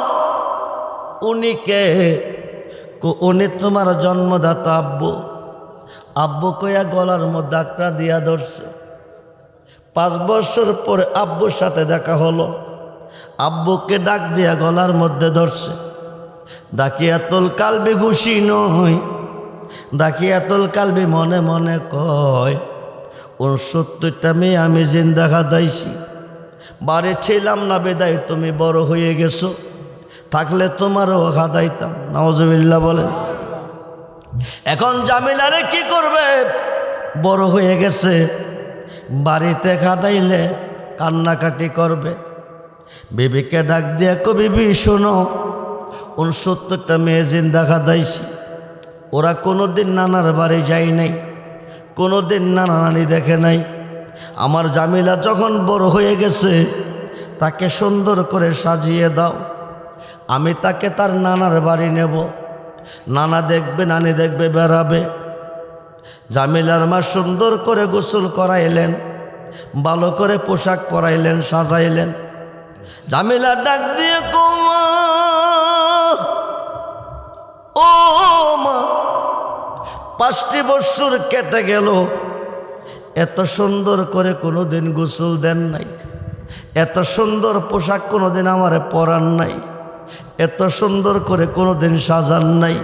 উনি কে? উনি তোমার জন্মদাতা আব্বু। আব্বু কইয়া গলার মধ্যে আঁকড়া দিয়া ধরছে। 5 বৎসর পরে আব্বুর সাথে দেখা হলো। আব্বুকে ডাক দিয়া গলার মধ্যে ধরছে। দাখিয়াতুল কালবি খুশি নয়, দাখিয়াতুল কালবি মনে মনে কয়, 69টা মেয়ে আমি জিন্দা খাদাইছি, বাড়ি ছিলাম না বেদায় তুমি বড় হয়ে গেছো, থাকলে তোমারও খাদাইতাম। নাউজুবিল্লাহ বলেন। এখন জামিলারে কি করবে? বড় হয়ে গেছে, বাড়িতে খাদাইলে কান্নাকাটি করবে। বিবিকে ডাক দিয়া কো, বিবি শোনো, 69টা মেয়ে জিন্দা খাদাইছি, ওরা কোনোদিন নানার বাড়ি যায় নাই, কোনোদিন নানা নানি দেখে নাই। আমার জামিলা যখন বড় হয়ে গেছে, তাকে সুন্দর করে সাজিয়ে দাও, আমি তাকে তার নানার বাড়ি নেব, নানা দেখবে নানি দেখবে, বেড়াবে। জামিলার মা সুন্দর করে গোসল করাইলেন, ভালো করে পোশাক পরাইলেন, সাজাইলেন। জামিলা ডাক দিয়ে ও মা, 5টি বছর কেটে গেল, এত সুন্দর করে কোনোদিন গোসল দেন নাই, এত সুন্দর পোশাক কোনোদিন আমারে পরান নাই, এত সুন্দর করে কোনোদিন সাজান নাই।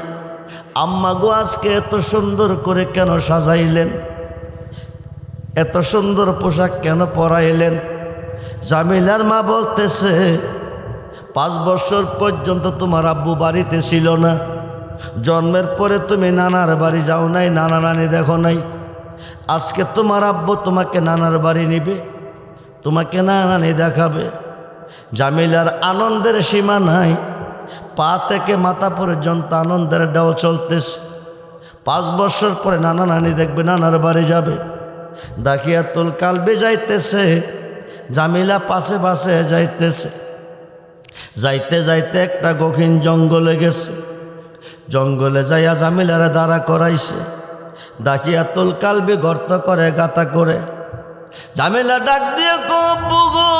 আম্মা গো, আজকে এত সুন্দর করে কেন সাজাইলেন? এত সুন্দর পোশাক কেন পরাইলেন? জামিলার মা বলতেছে, 5 বছর পর্যন্ত তোমার আব্বু বাড়িতে ছিল না। জন্মের পরে তুমি নানার বাড়ি যাও নাই, নানা নানি দেখো নাই। আজকে তোমার আব্বু তোমাকে নানার বাড়ি নিবে, তোমাকে নানা নানি দেখাবে। জামিলার আনন্দের সীমা নাই, পা থেকে মাথা পর্যন্ত আনন্দের ঢেউ চলতেছে। 5 বছর পরে নানা নানি দেখবে, নানার বাড়ি যাবে। দাখিয়াতুল কালবি যাইতেছে, জামিলা পাশে পাশে যাইতেছে। যাইতে যাইতে একটা গহীন জঙ্গলে গেছে। জঙ্গলে যাইয়া জামিলারে দাঁড়া করাইছে। দাখিয়াতুল কালবি গর্ত করে, গাতা করে। জামিলা ডাক দিয়ে আব্বু গো,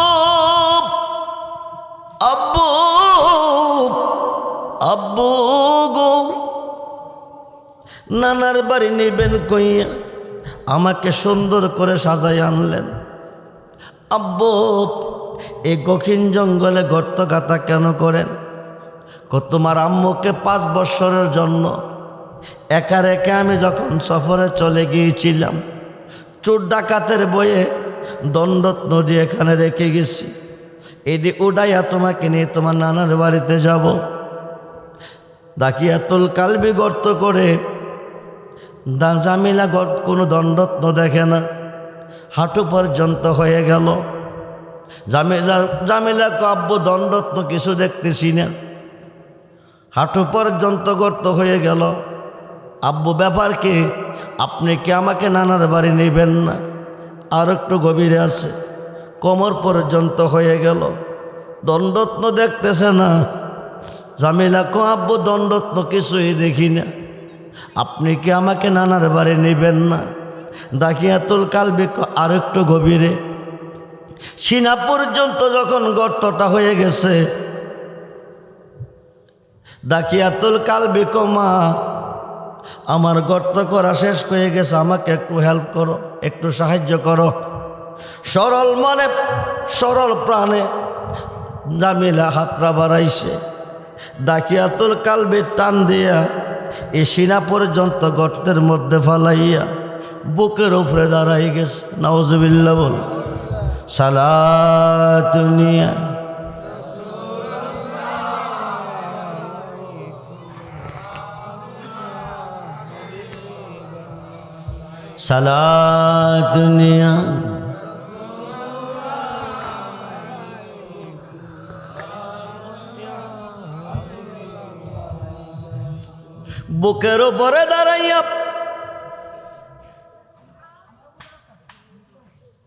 আব্বু, আব্বু গো, নানার বাড়ি নিবেন কইয়া আমাকে সুন্দর করে সাজাই আনলেন। আব্বু, এই গহীন জঙ্গলে গর্ত গাতা কেন করেন? তোমার আম্মুকে 5 বছরের জন্য একা রেখে আমি যখন সফরে চলে গিয়েছিলাম, চোর ডাকাতের বয়ে দণ্ডত নদী এখানে রেখে গেছি। এটি উড়াইয়া তোমাকে নিয়ে তোমার নানার বাড়িতে যাব। দাখিয়াতুল কালবি গর্ত করে, জামিলা কোনো দণ্ডত্ন দেখে না, হাঁটু পর্যন্ত হয়ে গেল। জামিলা আব্বু, দণ্ডত্ন কিছু দেখতেছি না, হাঁটু পর্যন্ত গর্ত হয়ে গেল। আব্বু, ব্যাপার কি? আপনি কি আমাকে নানার বাড়ি নেবেন না? আর একটু গভীরে আছে, কোমর পর্যন্ত হয়ে গেল, দণ্ডত্ন দেখতেছে না। জামিলা আব্বু, দণ্ডত্ন কিছুই দেখি না, আপনি কি আমাকে নানার বাড়ি নেবেন না? দাখিয়াতুল কালবি আর একটু গভীরে, সিনা পর্যন্ত যখন গর্তটা হয়ে গেছে, দাখিয়াতুল কালবি মা, আমার গর্ত করা শেষ হয়ে গেছে, আমাকে একটু হেল্প করো, একটু সাহায্য করো। সরল মনে সরল প্রাণে জামিলা হাতরা বাড়াইছে। দাখিয়াতুল কালবি টান দিয়া এই সিনা পর্যন্ত গর্তের মধ্যে ফালাইয়া বুকের উপরে দাঁড়াই গেছে। নাউজুবিল্লাহ বল। সালাতুনিয়া সালাতুনিয়া বুকের উপরে দাঁড়াইয়া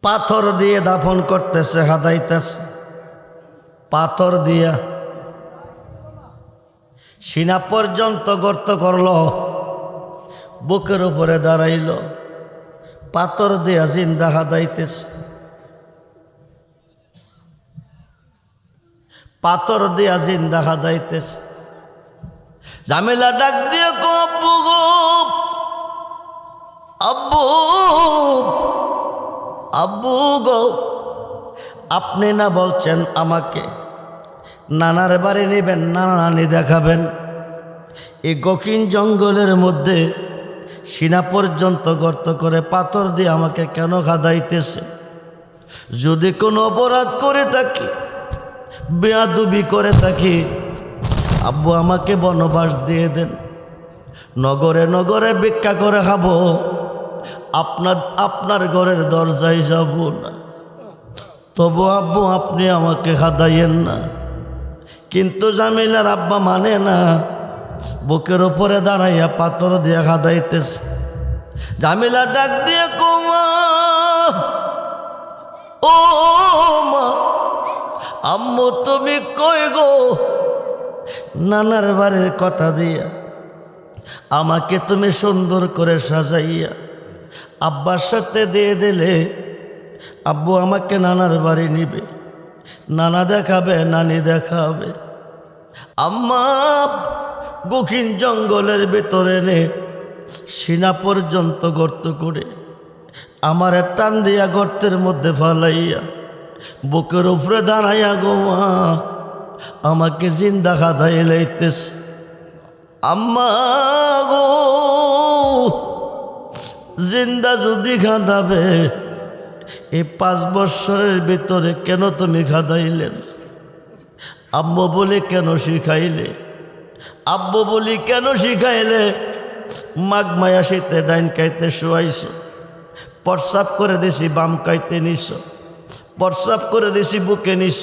পাথর দিয়ে দাফন করতেছে, হাদাইতেছে পাথর দিয়া। সিনা পর্যন্ত গর্ত করল, বুকের উপরে দাঁড়াইল, পাথর দিয়া জিন্দা হাদাইতেছে, পাথর দিয়া জিন্দা হাদাইতেছে। জামিলা ডাক দিয়ে আব্বু গো, আব্বু, আব্বু গো, আপনি না বলছেন আমাকে নানার বাড়ি নেবেন, নানা নানি দেখাবেন? এই গহীন জঙ্গলের মধ্যে সিনা পর্যন্ত গর্ত করে পাথর দিয়ে আমাকে কেন খাদাইতেছে? যদি কোনো অপরাধ করে থাকি, বেয়াদবি করে থাকি, আব্বু আমাকে বনবাস দিয়ে দেন, নগরে নগরে ভিক্ষা করে খাবো, আপনার ঘরের দরজায় যাব না। তবু আব্বু, আপনি আমাকে খাদাইয়েন না। কিন্তু জামিলার আব্বা মানে না, বুকের উপরে দাঁড়াইয়া পাথর দিয়ে খাদাইতেছে। জামিলা ডাক দিয়ে মা, ও মা, আম্মু তুমি কই গো? নানার বাড়ির কথা দিয়া আমাকে তুমি সুন্দর করে সাজাইয়া আব্বার সাথে দিয়ে দিলে, আব্বু আমাকে নানার বাড়ি নিবে, নানা দেখাবে, নানি দেখাবে। আম্মা গহীন জঙ্গলের ভেতরে এনে সিনা পর্যন্ত গর্ত করে আমার টান দিয়া গর্তের মধ্যে ফালাইয়া বুকের উপরে দাঁড়াইয়া গোমা আমাকে জিন্দা খাদাই লাইতেস। আম্মা গো, জিন্দা যদি খাদাবে এই 5 বৎসরের ভিতরে কেন তুমি খাদাইলেন? আম্মু বলে কেন শিখাইলে? আব্বু বলি কেন শিখাইলে? মাঘ মায়া শীতে ডাইন কাইতে শোয়াইছ, প্রস্রাব করে দিছি বাম কাইতে নিছ, প্রস্রাব করে দিছি বুকে নিছ,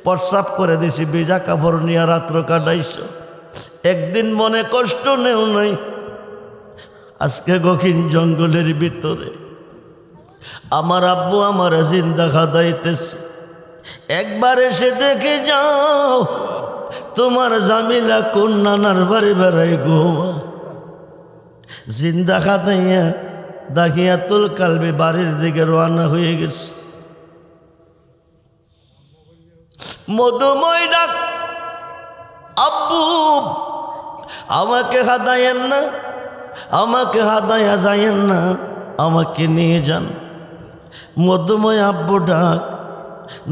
প্রস্রাব করে দিছি ভিজা কাপড় নিয়ে রাত্র কাটাইছ। একদিন মনে কষ্ট নেও নাই। আজকে গহীন জঙ্গলের ভিতরে আমার আব্বু আমার জিন্দা খাদাইতেছে। একবার এসে দেখে যাও তোমার জামিলা কোন নানার বাড়ি বেড়াই গো। জিন্দা খাদাইয়া দাখিয়াতুল কালবি বাড়ির দিকে রওনা হয়ে গেছে। মধুময় ডাক, আব্বু আমাকে হাদায়েন না, আমাকে হাদায়া যায়েন না, আমাকে নিয়ে যান। মধুময় আব্বু ডাক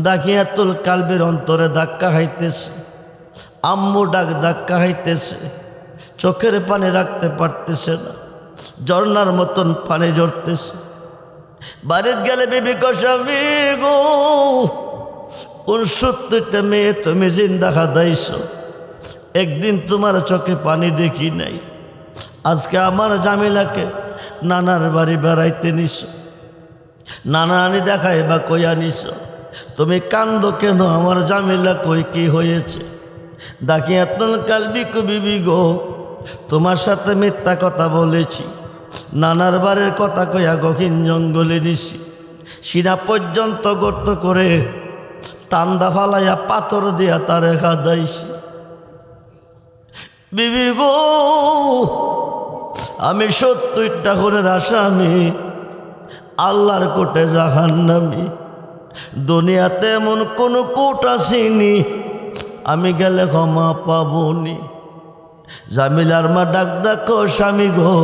দাখিয়াতুল কালবির অন্তরে ধাক্কা খাইতেছে। আম্মু ডাক ধাক্কা খাইতেছে, চোখের পানি রাখতে পারতেছে না, ঝর্ণার মতন পানি ঝরতেছে। বাড়িতে গেলে বিবি কসাবি গো 69টা মেয়ে তুমি জিন্দা খাদাইছ, একদিন তোমার চোখে পানি দেখি নাই। আজকে আমার জামিলাকে নানার বাড়ি বেড়াইতে নিছ, নানানি দেখাই বা কইয়া নিছ, তুমি কান্দো কেন? আমার জামিলা কই কি হয়েছে? দাখিয়াতুল কালবি কো বিবি গো, তোমার সাথে মিথ্যা কথা বলেছি, নানার বাড়ির কথা কইয়া গহীন জঙ্গলে নিছি, সিনা পর্যন্ত গর্ত করে টান্দা ফালাইয়া পাথর দিয়া তারে খাদাইছি। বিবি গো, আমি 70টা খুনের আসামি, আল্লাহর কোটে জাহান্নামী। দুনিয়াতে এমন কোন কোট আসেনি আমি গেলে ক্ষমা পাবনি। জামিলার মা ডাক দেখো, স্বামী গো,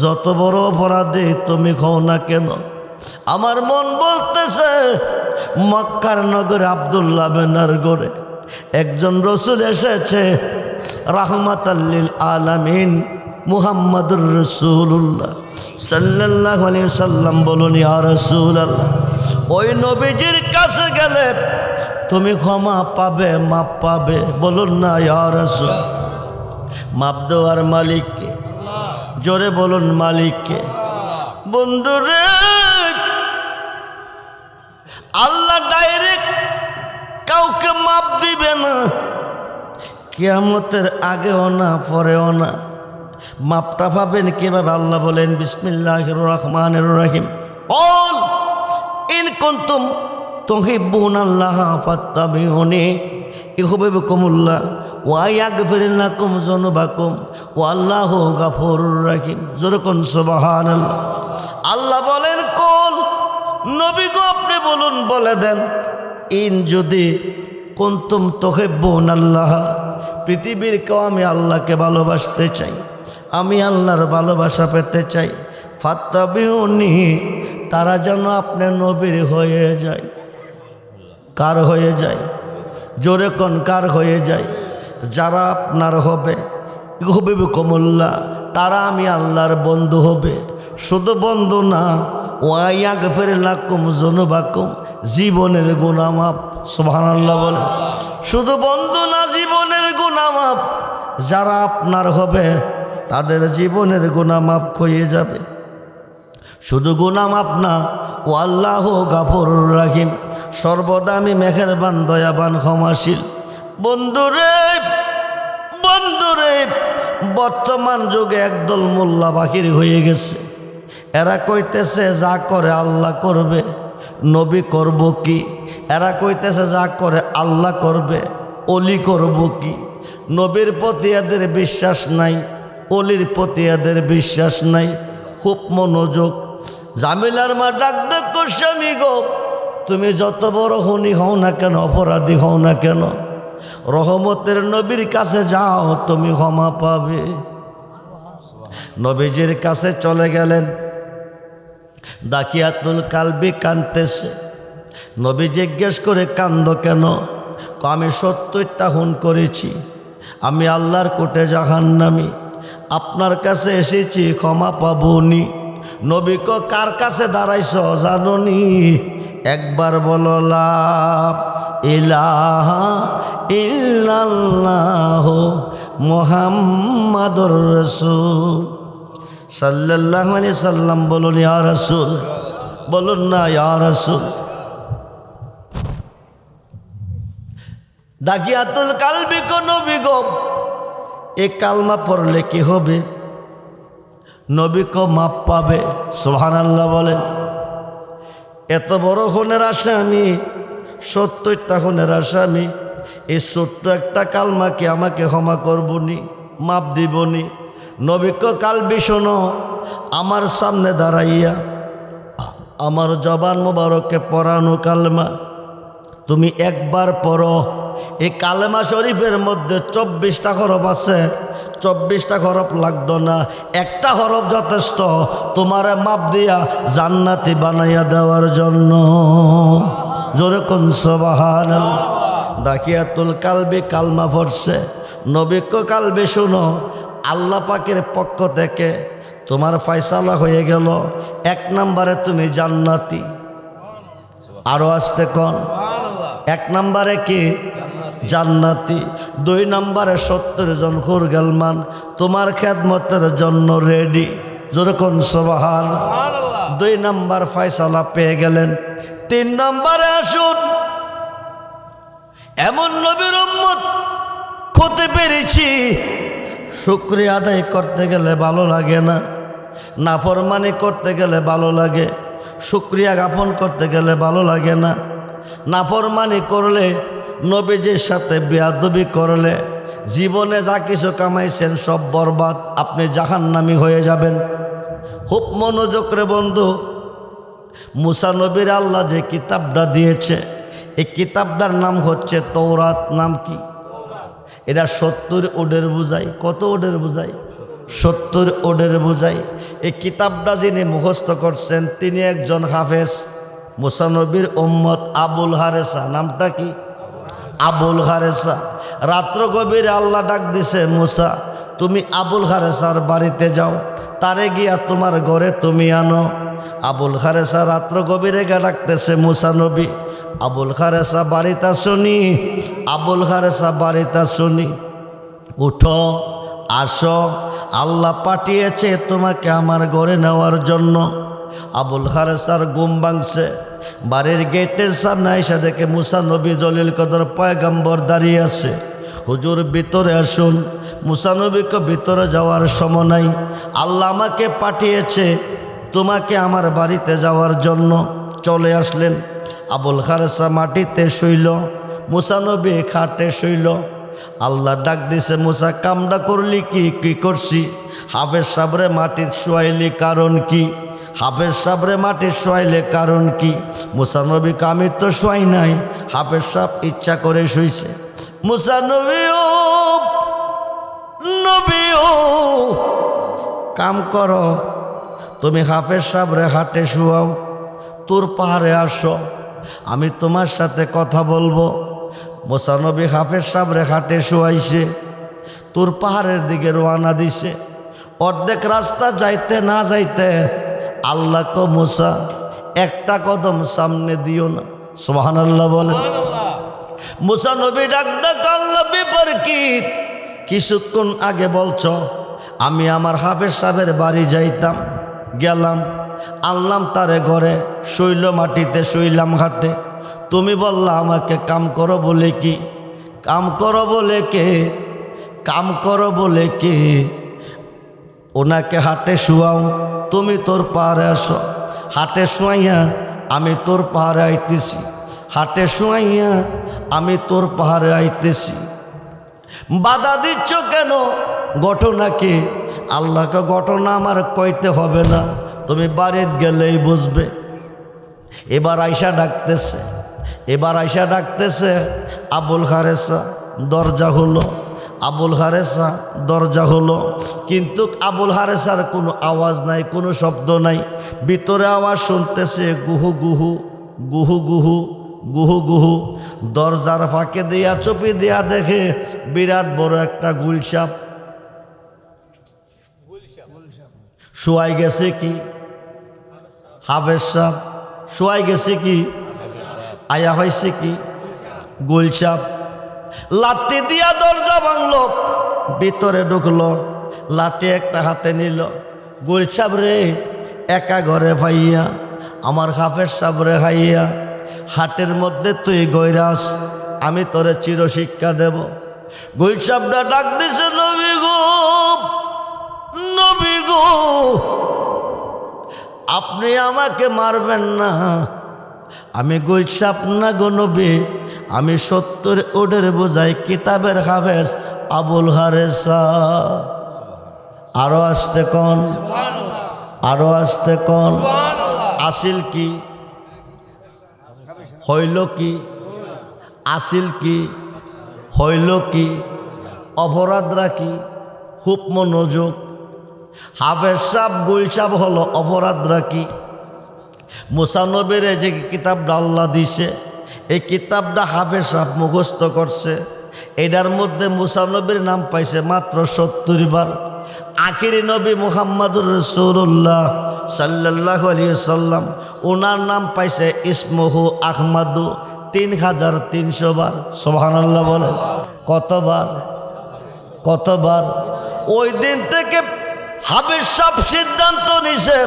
যত বড় অপরাধী তুমি খাও না কেন, আমার মন বলতেছে মক্কার নগরে আব্দুল্লাহ বেনার গড়ে একজন রসুল এসেছে, রাহমাতাল লিল আলামিন মুহাম্মাদুর রাসূলুল্লাহ সাল্লাল্লাহু আলাইহি সাল্লাম। বলুন ইয়া রাসূলুল্লাহ, ওই নবীজির কাছে গেলে তুমি ক্ষমা পাবে, মাপ পাবে। বলুন না ইয়া রাসূল। মাপ দেওয়ার মালিককে, জোরে বলুন মালিককে। বন্ধুরে, আল্লাহ ডাইরেক্ট কাউকে মাপ দিবে না, কিয়ামতের আগেও না পরেও না। মাপটা পাবেন কিভাবে? আল্লাহ বলেন বিসমিল্লাহির রহমানির রহিম, বল ইন কুনতুম তুহিব্বুনাল্লাহ ফাত্তাবিউনি ইউহিব্বুকুমুল্লাহ ওয়া ইয়াগফির লাকুম যুনুবাকুম ওয়াল্লাহু গাফুরুর রহিম। যেরকম সুবহানাল্লাহ। আল্লাহ বলেন কোল নবী গো আপনি বলুন, বলে দেন, ইন যদি কুনতুম তুহিব্বুনাল্লাহ, পৃথিবীর কেউ আমি আল্লাহকে ভালোবাসতে চাই, আমি আল্লাহর ভালোবাসা পেতে চাই, ফাত্তাবিউনি, তারা যেন আপনার নবীর হয়ে যায়। কার হয়ে যায়? জোরে কোন কার হয়ে যায়? যারা আপনার হবে, ইউহিব্বুকুমুল্লাহ, তারা আমি আল্লাহর বন্ধু হবে। শুধু বন্ধু না, ওয়া ইয়াগফির লাকুম যুনুবাকুম, জীবনের গুনাহ মাফ। সুবহানাল্লাহ বলে। শুধু বন্ধু না, জীবনের গুনাহ মাফ। যারা আপনার হবে তাদের জীবনের গুনাহ মাফ হয়ে যাবে। শুধু গুনাহ মাফ না, ও আল্লাহ গাফুরুর রহিম, সর্বদামি মেহেরবান দয়াবান ক্ষমাশীল। বন্ধুরে, বন্ধুরে, বর্তমান যুগে একদল মোল্লা বাকির হয়ে গেছে। এরা কইতেছে যা করে আল্লাহ করবে, নবী করব কি? এরা কইতেছে যা করে আল্লাহ করবে, অলি করব কি? নবীর প্রতি এদের বিশ্বাস নাই, অলির প্রতি এদের বিশ্বাস নাই। খুব মনোযোগ। জামিলার মা ডাক ডাক, স্বামী গো, তুমি যত বড় হনি হও না কেন, অপরাধী হও না কেন, রহমতের নবীর কাছে যাও, তুমি ক্ষমা পাবে। নবীজির কাছে চলে গেলেন। দাকিয়াতুল কালবি কাঁদতেছে। নবী জিজ্ঞেস করে, কান্দ কেন? আমি 70টা খুন করেছি, আমি আল্লাহর কোর্টে জাহান্নামী, আপনার কাছে এসেছি, ক্ষমা পাবনি। নবী কো, কার কাছে দাঁড়াইছ জাননি? একবার বলো লা ইলাহা ইল্লাল্লাহ মুহাম্মাদুর রাসূল সাল্লাল্লাহু আলাইহি সাল্লাম। বলুন ইয়া রাসূল, বলুন না ইয়া রাসূল। দাকিয়াতুল কালবি কো, নবী গো এই কালমা পড়লে কি হবে? নবী কো, মাপ পাবে। সুবহানাল্লাহ বলেন। এত বড় খুনের আসামি, 70টা খুনের আসামি, এই ছোট্ট একটা কালমাকে আমাকে ক্ষমা করবনি, মাপ দিবনি? নবী কো, কালবি শোনো, আমার সামনে দাঁড়াইয়া আমার জবান মোবারকে পড়ানো কালমা তুমি একবার পড়ো। এই কালেমা শরীফের মধ্যে 24টা হরফ আছে। 24টা হরফ লাগতো না, একটা হরফ যথেষ্ট তোমারে মাপ দিয়া জান্নাতি বানাইয়া দেওয়ার জন্য। জোরে কোন সুবহানাল্লাহ। দাকিয়াতুল কালবি কালমা পড়ছে। নবী কো, কালবি শুনো, আল্লাহ পাকের পক্ষ থেকে তোমার ফয়সালা হয়ে গেল। 1 নম্বরে তুমি জান্নাতি। আরো আসতে কোন? 1 নম্বরে কি? জান্নাতি। 2 নম্বরে 70 জন হুরগালমান তোমার খেদমতের জন্য রেডি। যেরকম সুবহানাল্লাহ। 2 নম্বর ফয়সালা পেয়ে গেলেন। 3 নম্বরে আসুন, এমন নবীর উম্মত হতে পেরেছি, শুকরিয়া আদায় করতে গেলে ভালো লাগে না, নাফরমানি করতে গেলে ভালো লাগে, শুকরিয়া জ্ঞাপন করতে গেলে ভালো লাগে না। নাফরমানি করলে, নবীজির সাথে বেয়াদবি করলে জীবনে যা কিছু কামাইছেন সব বরবাদ, আপনি জাহান্নামী হয়ে যাবেন। খুব মনোযোগ রে বন্ধু। মুসা নবীর আল্লাহ যে কিতাবটা দিয়েছে, এই কিতাবটার নাম হচ্ছে তৌরাত। নাম কি? এটা 70 ওডের বুঝাই। কত ওডের বুঝাই? 70 ওডের বুঝাই। এই কিতাবটা যিনি মুখস্থ করছেন তিনি একজন হাফেজ, মুসা নবীর উম্মত আবুল হারেসা। নামটা কি? আবুল হারেসা। রাত্র গভীরে আল্লাহ ডাক দিছে, মুসা তুমি আবুল হারেসার বাড়িতে যাও, তারে গিয়া তোমার ঘরে তুমি আনো। আবুল হারেসা রাত্র গভীরে গিয়ে ডাকতেছে, মুসা নবী আবুল হারেসা বাড়িতে শুনি, আবুল হারেসা বাড়িতে শুনি, উঠো আসো, আল্লাহ পাঠিয়েছে তোমাকে আমার ঘরে নেওয়ার জন্য। আবুল হারেসার ঘুম ভাঙছে। বাড়ির গেটের সামনে আইসা দেখে মুসা নবী জলিল কদর পয়গম্বর দাঁড়িয়ে আছে। হুজুর ভিতরে আসুন। মুসা নবীকে ভিতরে যাওয়ার সময় নাই, আল্লাহ আমাকে পাঠিয়েছে তোমাকে আমার বাড়িতে যাওয়ার জন্য। চলে আসলেন। আবুল হারেসা মাটিতে শুইল, মুসা নবী খাটে শুইল। আল্লাহ ডাক দিছে, মুসা কামটা করলি কি? কি করছি? হাফেজ সাবরে মাটির শোয়াইলি, কারণ কি? হাফেজ সাবরে মাটির শোয়াইলে কারণ কি? মুসা নবীকে আমি তো শোয়াই নাই, হাফেজ সাহেব ইচ্ছা করে শুইছে। মুসা নবীও কাম করো, তুমি হাফেজ সাবরে হাটে শুয়াও, তোর পাহাড়ে আসো, আমি তোমার সাথে কথা বলবো। মুসা নবী হাফেজ সাবরে হাটে শুয়াইছে, তোর পাহাড়ের দিকে রওনা দিছে। অর্ধেক রাস্তা যাইতে না যাইতে আল্লাহ কো, মুসা একটা কদম সামনে দিও না। সুবহানাল্লাহ বলে। মুসা নবী ডাক ডাক, আল্লাহ ব্যাপার কি? কিছুক্ষণ আগে বলছো আমি আমার হাফেজ সাহেবের বাড়ি যাইতাম, গেলাম, আনলাম তারে ঘরে, শুইল মাটিতে, শুইলাম ঘাটে। তুমি বললা আমাকে কাম করো বলে কি? কাম করো বলে কে? কাম করো বলে কে? ওনাকে হাটে শুয়াও, তুমি তোর পাহাড়ে আসো। হাটে শুয়াইয়া আমি তোর পাহাড়ে আইতেছি, হাটে শুয়াইয়া আমি তোর পাহাড়ে আইতেছি। বাধা দিচ্ছ কেন? ঘটনা কি? আল্লাহকে ঘটনা আমার কইতে হবে না, তুমি বাড়িতে গেলেই বুঝবে। এবার আয়সা ডাকতেছে, এবার আয়সা ডাকতেছে, আবুল হারেসা দরজা হলো, আবুল হারেসা দরজা হলো, কিন্তু আবুল হারেসার কোনো আওয়াজ নাই, কোনো শব্দ নাই। ভিতরে আওয়াজ শুনতেছে গুহু গুহু গুহু গুহু গুহু গুহু। দরজার ফাঁকে দিয়া চুপি দিয়া দেখে বিরাট বড় একটা গুলসাপ শোয়াই গেছে। কি হাফেজ সাপ শোয়াই গেছে, কি আয়া হয়েছে, কি গুলসাপ। লাঠি দিয়া দরজা ভাঙলো, ভিতরে ঢুকলো, লাঠি একটা হাতে নিল। গুলসাপ রে একা ঘরে ভাইয়া, আমার হাফেজ সাপ রে খাইয়া, হাটের মধ্যে তুই গইরাস, আমি তোরে চিরশিক্ষা দেব। গুলসাপটা ডাক দিছে, নবী গো, নবী গো, আপনি আমাকে মারবেন না, আমি গুলসাপ না গো নবী, আমি 70 ওডের বোঝাই কিতাবের হাফেজ আবুল হারেসা। আরো আসতে কোন, আরো আসতে কোন। আসিল কি হইল, কি আসিল কি হইল, কি অপরাধরা কি, খুব মনোযোগ। হাফেজ সাপ গুলসাপ হলো অপরাধরা কি। মুসা নবীর যে কিতাবটা আল্লাহ দিছে, এই কিতাবটা হাফেজ সাপ মুখস্থ করছে। এটার মধ্যে মুসা নবীর নাম পাইছে মাত্র 70 বার। আখিরি নবী মুহাম্মদুর রাসূলুল্লাহ সাল্লাল্লাহু আলাইহি সাল্লাম, ওনার নাম পাইছে ইসমুহু আহমাদু 3300 বার। সুবহানাল্লাহ বলেন। কতবার, কতবার। ওই দিন থেকে হাফেজ সাহেব সিদ্ধান্ত নিছে,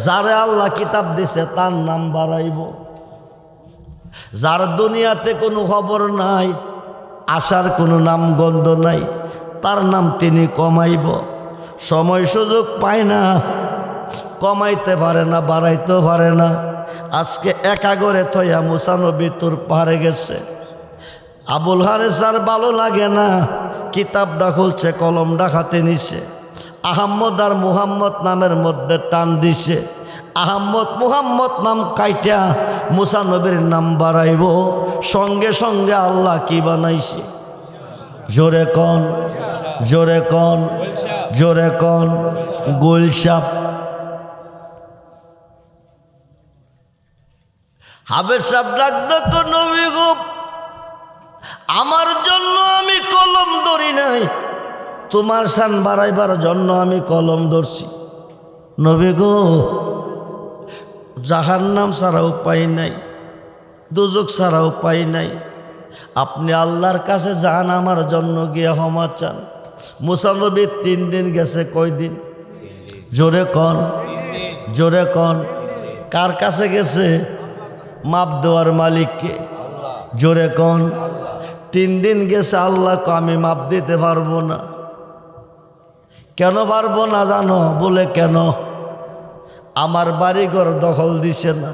যারে আল্লাহ কিতাব দিছে তার নাম বাড়াইব, যার দুনিয়াতে কোনো খবর নাই, আসার কোনো নাম গন্ধ নাই, তার নাম তিনি কমাইব। সময় সুযোগ পায় না, কমাইতে পারে না, বাড়াইতেও পারে না। আজকে একা করে থইয়া মুসা নবী তোর পাহাড়ে গেছে। আবুল হারেসার ভালো লাগে না, কিতাবটা খুলছে, কলমটা হাতে নিছে, আহম্মদ আর মুহাম্মদ নামের মধ্যে টান দিছে। আহম্মদ মুহাম্মদ নাম কাইটা মুসা নবীর নাম বাড়াইব। সঙ্গে সঙ্গে আল্লাহ কি বানাইছে, জোরে কন, জোরে কন, জোরে কন, গুলসাপ। হাফেজ সাহেব ডাক দেখো, নবী গো, আমার জন্য আমি কলম ধরি নাই, তোমার শান বাড়াইবার জন্য আমি কলম ধরছি। নবী গো, জাহান্নাম ছাড়া উপায় নাই, দুজক ছাড়া উপায় নাই, আপনি আল্লাহর কাছে যান, আমার জন্য গিয়ে ক্ষমা চান। মুসা নবী 3 দিন গেছে। কয়দিন? জোরে কন, জোরে কন। কার কাছে গেছে? মাপ দেওয়ার মালিককে। জোরে কন। 3 দিন গেছে। আল্লাহকে আমি মাপ দিতে পারবো না। কেন পারবো না জানো? বলে কেন? আমার বাড়িঘর দখল দিছে না,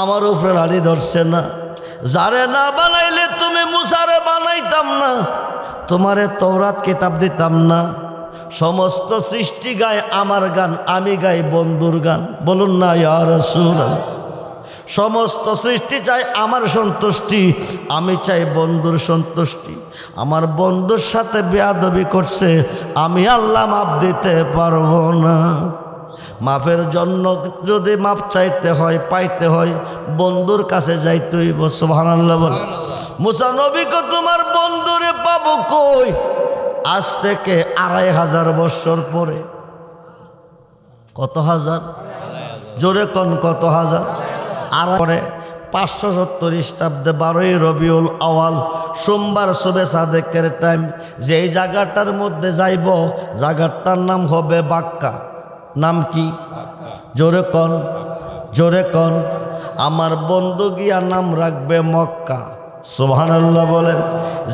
আমার উপরে লাড়ি ধরছে না। যারে না বানাইলে তুমি মুসারে বানাইতাম না, তোমারে তওরাত কিতাব দিতাম না। সমস্ত সৃষ্টি গায় আমার গান, আমি গাই বন্ধুর গান। বলুন না ইয়া রাসূলুল্লাহ। সমস্ত সৃষ্টি চাই আমার সন্তুষ্টি, আমি চাই বন্ধুর সন্তুষ্টি। আমার বন্ধুর সাথে বেয়াদবি করছে, আমি আল্লাহ মাপ দিতে পারবো না। মাপের জন্য যদি মাপ চাইতে হয়, পাইতে হয়, বন্ধুর কাছে যাইতে হইব। সুবহানাল্লাহ বল। মুসা নবীকে তোমার বন্ধুরে পাবো কই? আজ থেকে 2500 বছর পরে। কত হাজার? জোরে কোন কত হাজার? আর পরে 570 খ্রিস্টাব্দে 12ই রবিউল আওয়াল সোমবার সুবে সাদেকের টাইম, যেই জায়গাটার মধ্যে যাইব, জায়গাটার নাম হবে বাক্কা। নাম কি? জোরে কন, জোরে কন। আমার বন্ধু গিয়া নাম রাখবে মক্কা। সুবহানাল্লাহ বলেন।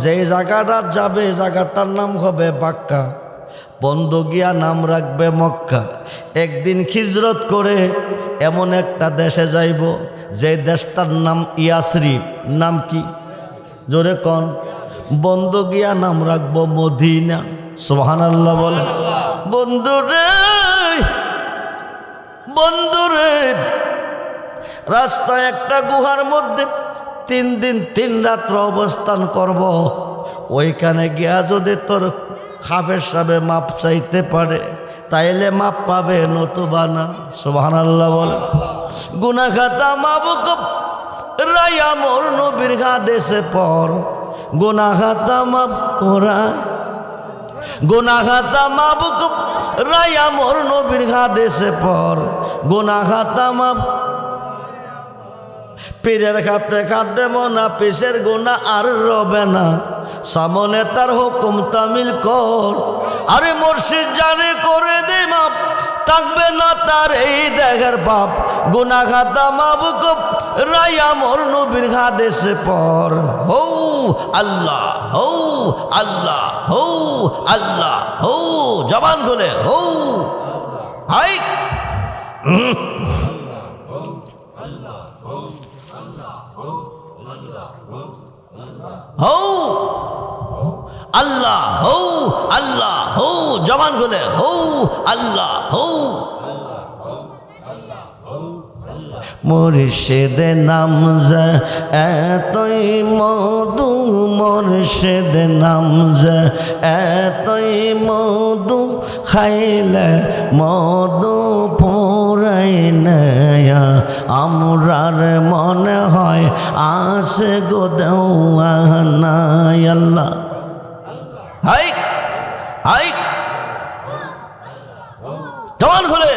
যেই জায়গাটা যাবে, জায়গাটার নাম হবে বাক্কা, বন্ধু গিয়া নাম রাখবে মক্কা। একদিন হিজরত করে এমন একটা দেশে যাইব, যে দেশটার নাম ইয়াসরিব। নাম কি? জোরে কন। বন্ধু গিয়া নাম রাখবো মদিনা। সুবহানাল্লাহ বলেন। বন্ধুরে, বন্ধুরে, রাস্তায় একটা গুহার মধ্যে 3 দিন 3 রাত্র অবস্থান করব। ওইখানে গিয়া যদি তোর খাফের সাবে মাপ চাইতে পারে তাইলে মাপ পাবে, নতুবা না। সুবহানাল্লাহ বলে। গুনাহ খাতা মাবুক রায়া মোর নবীর হাদিসে পর, গুনাহ খাতা মাপ করা, গুনাহ খাতা মাবুক রায়া মোর নবীর হাদিসে পর, গুনাহ খাতা মাপ। পীরের খাতে খাদ্যে মনা, পিসের গুনাহ আর রবে না, সামনে তার হুকুম তামিল কর। আরে মুর্শিদ জানে করে দে মাপ, থাকবে না তার এই দেহের পাপ। গুনাহ খাতা মাবুক রায়া মোর নবীর হাদিসে পর, হৌ আল্লাহ হৌ আল্লাহ হৌ আল্লাহ হৌ, জবান খুলে হৌ। হাই হৌ আল্লাহ হৌ আল্লাহ হৌ, জবান খুলে হৌ আল্লাহ হৌ। মুর্শিদ নাম যে এতই মধু, মুর্শিদ নাম যে এতই মধু, খাইলে মধু পুরাই নেয়া আমরার মনে হয় আসে গো দেওয়ানা। আল্লাহ হাই হাই, জবান খুলে।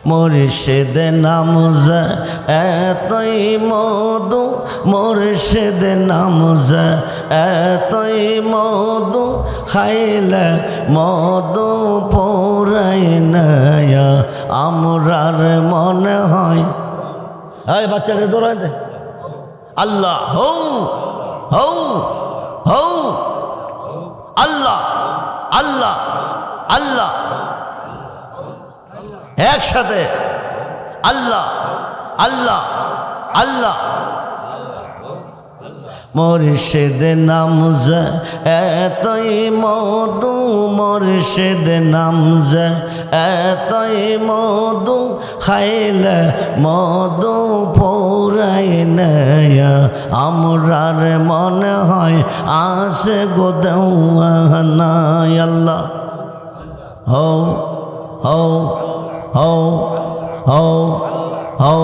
মুর্শিদ নাম যে এতই মধু, মুর্শিদ নাম যে এতই মধু, খাইলে মধু পুরাই নেয়া আমরার মনে হয়। এই বাচ্চাটা দৌড়াই দে। আল্লাহ হৌ হৌ হৌ, আল্লাহ আল্লাহ আল্লাহ, একসাথে আল্লাহ আল্লাহ আল্লাহ। মুর্শিদ নাম যে এতই মধু, মুর্শিদ নাম যে এতই মধু, খাইলে মধু পুরাই নেয়া আমরার মনে হয় আসে গো দেওয়ানা। আল্লাহ হৌ হৌ হৌ হৌ হৌ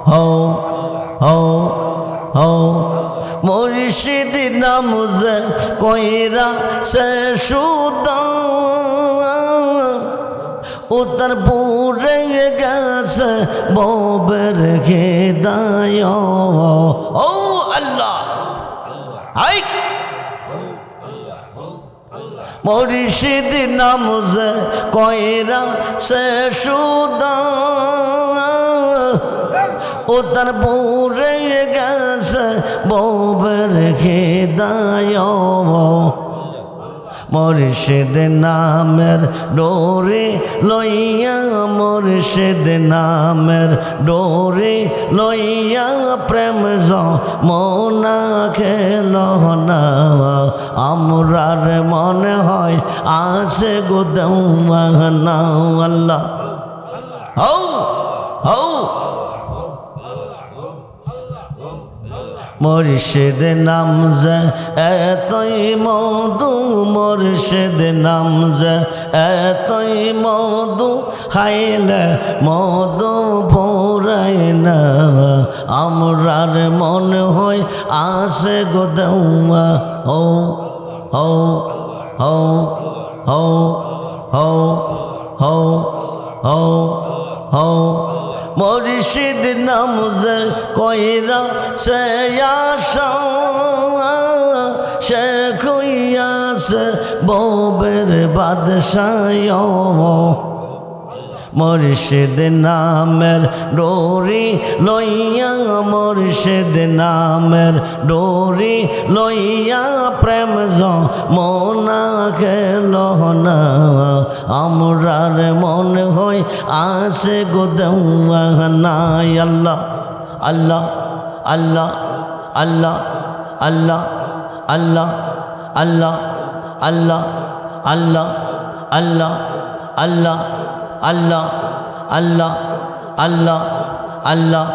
হৌ হৌ হৌ। মুর্শিদ নাম যে কইরা সে সুদা, উত্তর পুরে গেছে ববের খেদায়। ও আল্লাহ হাই, মুর্শিদ নাম যে কইরা সে সুদা, উত্তর পুরে গেছে ববের খেদায়। মুর্শিদ নামের ডোরে লইয়া, মুর্শিদ নামের ডোরে লইয়া প্রেম যমুনা খেল না আমরার মনে হয় আসে গো দেওয়ানা। আল্লাহ হৌ হৌ। মুর্শিদ নাম যে এতই মধু, মুর্শিদ নাম যে এতই মধু, খাইলে মধু পুরাই না আমরার মনে হয় আসে গো দেওয়া। হৌ হৌ হৌ হৌ হৌ হৌ হৌ হৌ। মুর্শিদ নাম যে কইরা সে আশা, সে কইয়াছে ববের বাদশাহ। মুর্শিদ নামের ডোরি লইয়া, মুর্শিদ নামের ডোরি লইয়া প্রেম যমুনা খেল না আমরার মনে হয় আসে গো দেওয়ানা। আল্লাহ আল্লাহ আল্লাহ আল্লাহ আল্লাহ আল্লাহ আল্লাহ আল্লাহ আল্লাহ আল্লাহ আল্লাহ আল্লাহ আল্লাহ আল্লাহ আল্লাহ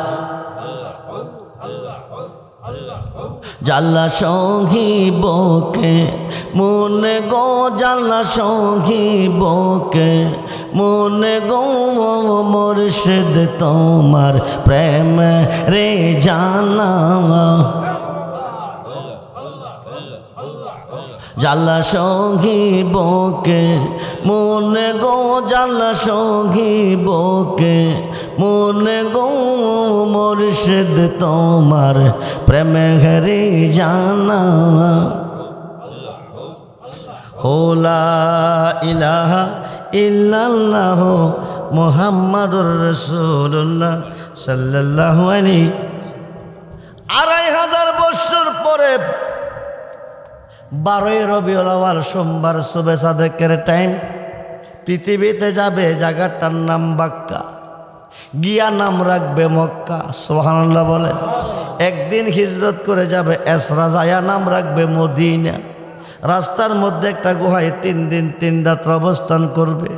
জাল্লা সহিবকে মনে গো জাল্লা সহিবকে মনে গো মুর্শিদ তোমার প্রেম রে জানা জাল্লা সহিবকে মনে গো জাল্লা সহিবকে মনে গো মুর্শিদ তোমার প্রেম হরে জানা হোলা ইলাহা ইল্লাল্লাহ মুহাম্মাদুর রাসূলুল্লাহ সাল্লাল্লাহু আলাইহি 2500 বছর পরে 12 রবিউল আউয়াল সোমবার সুবে সাদেকের টাইম পৃথিবীতে যাবে, জায়গাটার নাম বাক্কা, গিয়া নাম রাখবে মক্কা। সুবহানাল্লাহ বলে। একদিন হিজরত করে যাবে এসরা, যায়া নাম রাখবে মদিনা। রাস্তার মধ্যে একটা গুহায় 3 দিন 3 রাত অবস্থান করবে।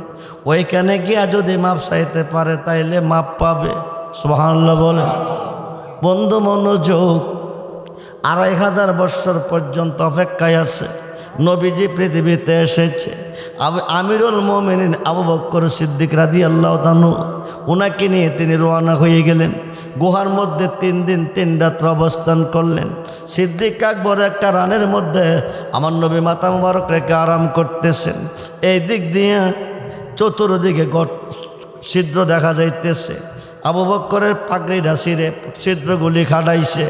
ওইখানে গিয়া যদি মাপ চাইতে পারে তাইলে মাপ পাবে। সুবহানাল্লাহ বলে। বন্ধু মনোযোগ, 2500 বছর পর্যন্ত অপেক্ষায় আছে। নবীজি পৃথিবীতে এসেছে। আমিরুল মুমিনিন আবু বকর সিদ্দিক রাদিয়াল্লাহু তাআলা ওনাকে নিয়ে তিনি রওনা হয়ে গেলেন। গুহার মধ্যে 3 দিন 3 রাত অবস্থান করলেন। সিদ্দিক আকবর একটা রানের মধ্যে আমার নবী মাথা মুবারক রেখে আরাম করতেছেন। এই দিক দিয়ে চতুর্দিকে ছিদ্র দেখা যাইতেছে। আবু বকরের পাগড়িটা ছিঁড়ে ছিদ্রগুলি খাটাইছে।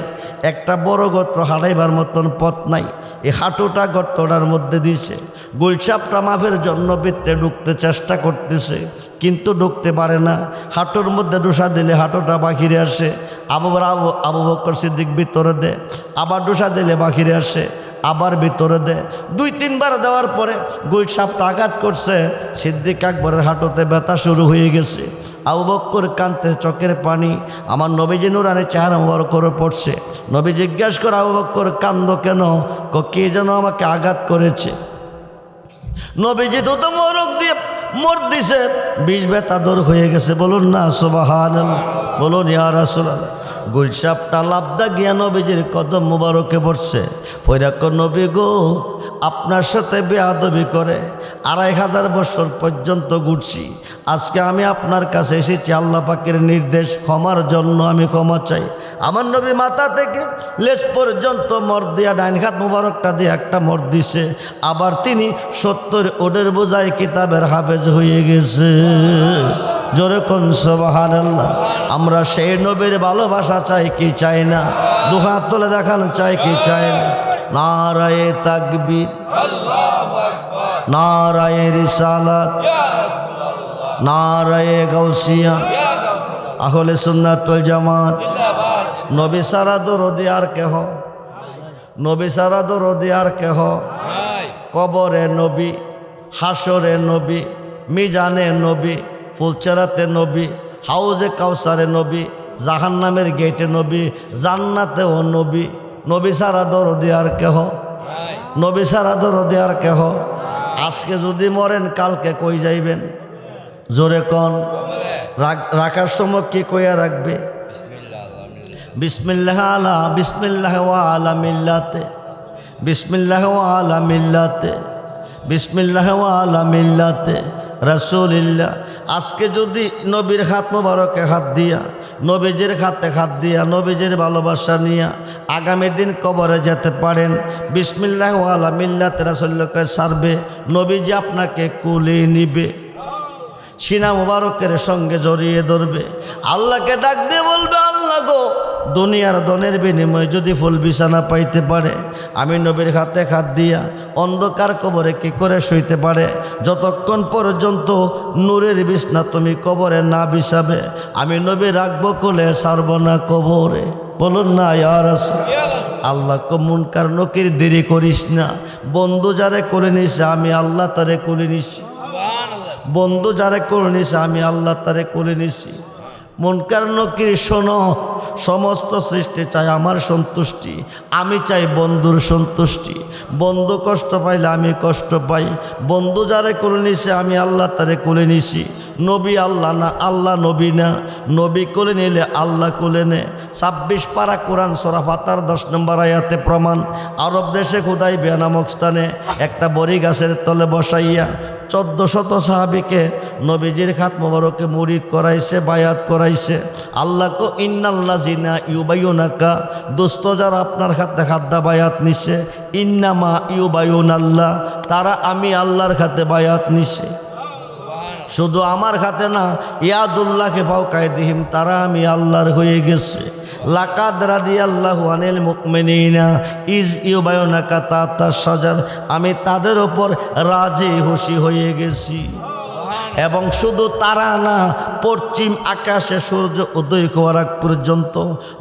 একটা বড় গর্ত হাঁটাইবার মতন পথ নাই, এই হাঁটুটা গর্তটার মধ্যে দিছে। গুলছাপটা মাফের জন্য ভিতরে ঢুকতে চেষ্টা করতেছে, কিন্তু ঢুকতে পারে না। হাঁটুর মধ্যে ডুসা দিলে হাঁটুটা বাহিরে আসে। আবু বকর সিদ্দিক ভিতরে দেয়, আবার ডুসা দিলে বাহিরে আসে, আবার ভিতরে দেয়। 2-3 বার দেওয়ার পরে গুলছাপটা আঘাত করছে। সিদ্দিক আকবরের হাঁটুতে ব্যথা শুরু হয়ে গেছে। আবু বকর কাঁদতে, চোখের পানি। আমার নবীজি নুরানি চেহারা মোবারক করে পড়ছে। নবী জিজ্ঞাসা করে, আবু বকর কান্দো কেন? কে যেন আমাকে আঘাত করেছে। নবীজি তো মোরক দিয়ে মোর দিছে, 20 ব্যথা দূর হয়ে গেছে। বলুন না সুবহানাল্লাহ, বলুন ইয়া রাসূলুল্লাহ। গুলছাপটা লাবদা গিয়া নবীজির কদম মোবারকে পড়ছে। ফয়রাক নবী গো, আপনার সাথে বেয়াদবি করে 2500 বছর পর্যন্ত ঘুরছি। আজকে আমি আপনার কাছে এসেছি আল্লাহ পাকের নির্দেশ, ক্ষমার জন্য আমি ক্ষমা চাই। আমার নবী মাথা থেকে লেজ পর্যন্ত মর দিয়া ডাইন হাত মুবারকটা দিয়ে একটা মর দিছে। আবার তিনি 70 ওডের বোঝায় কিতাবের হাফেজ হয়ে গেছে। জোরে কোন সুবহানাল্লাহ। আমরা সেই নবীর ভালোবাসা চাই কি চাই না? দুহাত তুলে দেখান, চাই কি চাই না? নারায়ে তাকবীর, আল্লাহু আকবার, নারায়ে রিসালাত, ইয়া রাসূলুল্লাহ, নারায়ে গাউসিয়া, ইয়া গাউসিয়া, আহলে সুন্নাত ওয়াল জামাত জিন্দাবাদ। নবী সারা দরদি আর কেহ, নবী সারা দরদি আর কেহ। কবরে নবী, হাসরে নবী, মিজানে নবী, ফুলচেরাতে নবী, হাউজে কাউসারে নবী, জাহান্নামের গেটে নবী, জান্নাতেও নবী। নবী সারা দরদি আর কেহ, নবী সারা দরদি আর কেহ। আজকে যদি মরেন কালকে কই যাইবেন? জোরে কন। রাখার সময় কি কইয়া রাখবে? বিসমিল্লাহ আলা বিসমিল্লাহ ওয়া আলা মিল্লাতে, বিসমিল্লাহ ওয়া আলা মিল্লাতে, বিসমিল্লাহ ওয়া আলা মিল্লাতে রাসূলিল্লাহ। আজকে যদি নবীর হাত মোবারকে হাত দিয়া, নবীজির হাতে হাত দিয়া, নবীজির ভালোবাসা নিয়া আগামী দিন কবরে যেতে পারেন, বিসমিল্লাহ ওয়া আলা মিল্লাতে রাসূলকে সারবে, নবীজি আপনাকে কুলে নিবে, সিনা মুবারকের সঙ্গে জড়িয়ে ধরবে, আল্লাহকে ডাক দিয়ে বলবে, আল্লাহ গো, দুনিয়ার ধনের বিনিময়ে যদি ফুল বিছানা পাইতে পারে, আমি নবীর হাতে হাত দিয়া অন্ধকার কবরে কি করে শুইতে পারে? যতক্ষণ পর্যন্ত নূরের বিছনা তুমি কবরে না বিছাবে, আমি নবী রাখবো কোলে, ছাড়ব না কবরে। বলুন না ইয়া রাসূল। আল্লাহ মুনকার নকির দেরি করিস না। বন্ধু যারে কোলে নিছে আমি আল্লাহ তারে কোলে নিছি, বন্ধু যারে কোলে নিছে আমি আল্লাহ তারে কোলে নিছি। মুনকার নকির শোনো, সমস্ত সৃষ্টি চাই আমার সন্তুষ্টি, আমি চাই বন্ধুর সন্তুষ্টি। বন্ধু কষ্ট পাইলে আমি কষ্ট পাই, বন্ধু যারে কোলে নিছে আমি আল্লাহ তারে কোলে নিছি। নবী আল্লাহ না, আল্লাহ নবী না, নবী কোলে নিলে আল্লাহ কোলে নে। 26 পারা কোরআন সূরা ফাতার 10 নম্বর আয়াতে প্রমাণ। আরব দেশে হুদাইবিয়া নামক স্থানে একটা বড়ি গাছের তলে বসাইয়া 1400 সাহাবীকে নবীজির খাত মোবারকে মুরিদ করাইছে, বায়াত করাইছে। আল্লাহ কো ইন্নাল্লাযিনা ইউবাইয়ুনাকা, দোস্ত যারা আপনার খাতে খাদ্দা বায়াত নিছে, ইন্নামা ইউবাইয়ুনাল্লাহ, তারা আমি আল্লাহর খাতে বায়াত নিছে। শুধু আমার খাতে না, ইয়াদুল্লাহকে ফাওকাইদিহিম, তারা আমি আল্লাহর হয়ে গেছে। লাকাদ রাদিয়াল্লাহু আনিল মুমিনিনা ইজ ইউবাইয়ুনাকা তাতাশ শাজার, আমি তাদের ওপর রাজি খুশি হয়ে গেছি। এবং শুধু তারা না, পশ্চিম আকাশে সূর্য উদয় হওয়ার আগ পর্যন্ত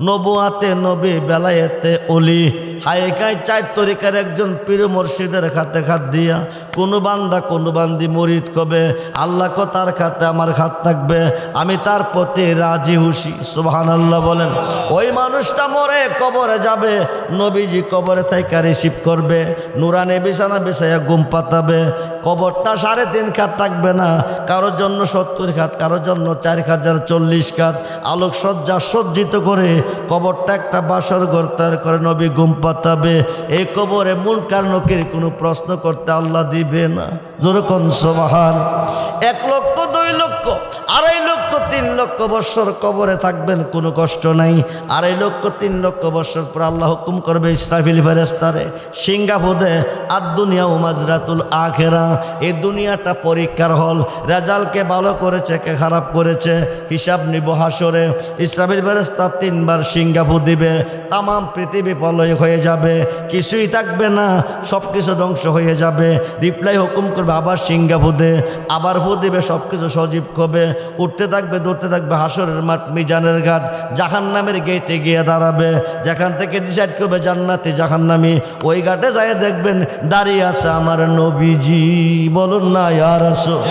নবুয়াতে নবী, বেলায়েতে ওলি, হায়কায় 4 তরিকার একজন পীর মুর্শিদের খাতে খাত দিয়া কোনো বান্দা কোনো বান্দি মুরিদ কবে, আল্লাহ কো তার খাতে আমার খাত থাকবে, আমি তার প্রতি রাজি খুশি। সুবহানাল্লাহ বলেন। ওই মানুষটা মরে কবরে যাবে, নবীজি কবরে থাইকা রিসিভ করবে, নুরানি বিছানা বিছাইয়া ঘুম পাতাবে। কবরটা 3.5 খাত থাকবে না, কারোর জন্য 70 খাত, কারোর জন্য 4040 খাত, আলোকসজ্জা সজ্জিত করে কবরটা একটা বাসর ঘর তৈরি করে নবী ঘুম পাতাবে। এই কবরে মুনকার নকির কোনো প্রশ্ন করতে আল্লাহ দিবে না। যেরকম সুবহান। 1 লক্ষ 2 লক্ষ 2.5 লক্ষ 3 লক্ষ বৎসর কবরে থাকবেন, কোনো কষ্ট নাই। 2.5 লক্ষ 3 লক্ষ বৎসর পর আল্লাহ হুকুম করবে ইসরাফিল ফেরেশতারে, সিংহা ফুদে, আদ দুনিয়া উমাজরাতুল আখিরা, এই দুনিয়াটা পরীক্ষার হল। রেজাল্টকে ভালো করেছে কে খারাপ করেছে হিসাব নিব হাসরে। ইসরাফিল ফেরেশতা 3 বার সিংহা ফু দিবে, তাম পৃথিবী প্রলয় হয়ে যাবে, কিছুই থাকবে না, সব কিছু ধ্বংস হয়ে যাবে। রিপ্লাই হুকুম করবে আবার সিংহা ফু দে, আবার ফু দিবে, সব কিছু সজীব হবে, উঠতে থাকবে, দৌড়তে থাকবে। হাসরের মাঠ, মিজানের ঘাট, জাহান্নামের গেটে গিয়ে দাঁড়াবে। যেখান থেকে ডিসাইড করবে জান্নাতি জাহান্নামি, ওই ঘাটে যায় দেখবেন দাঁড়িয়ে আছে আমার নবীজি। বলুন না ইয়া রাসূল।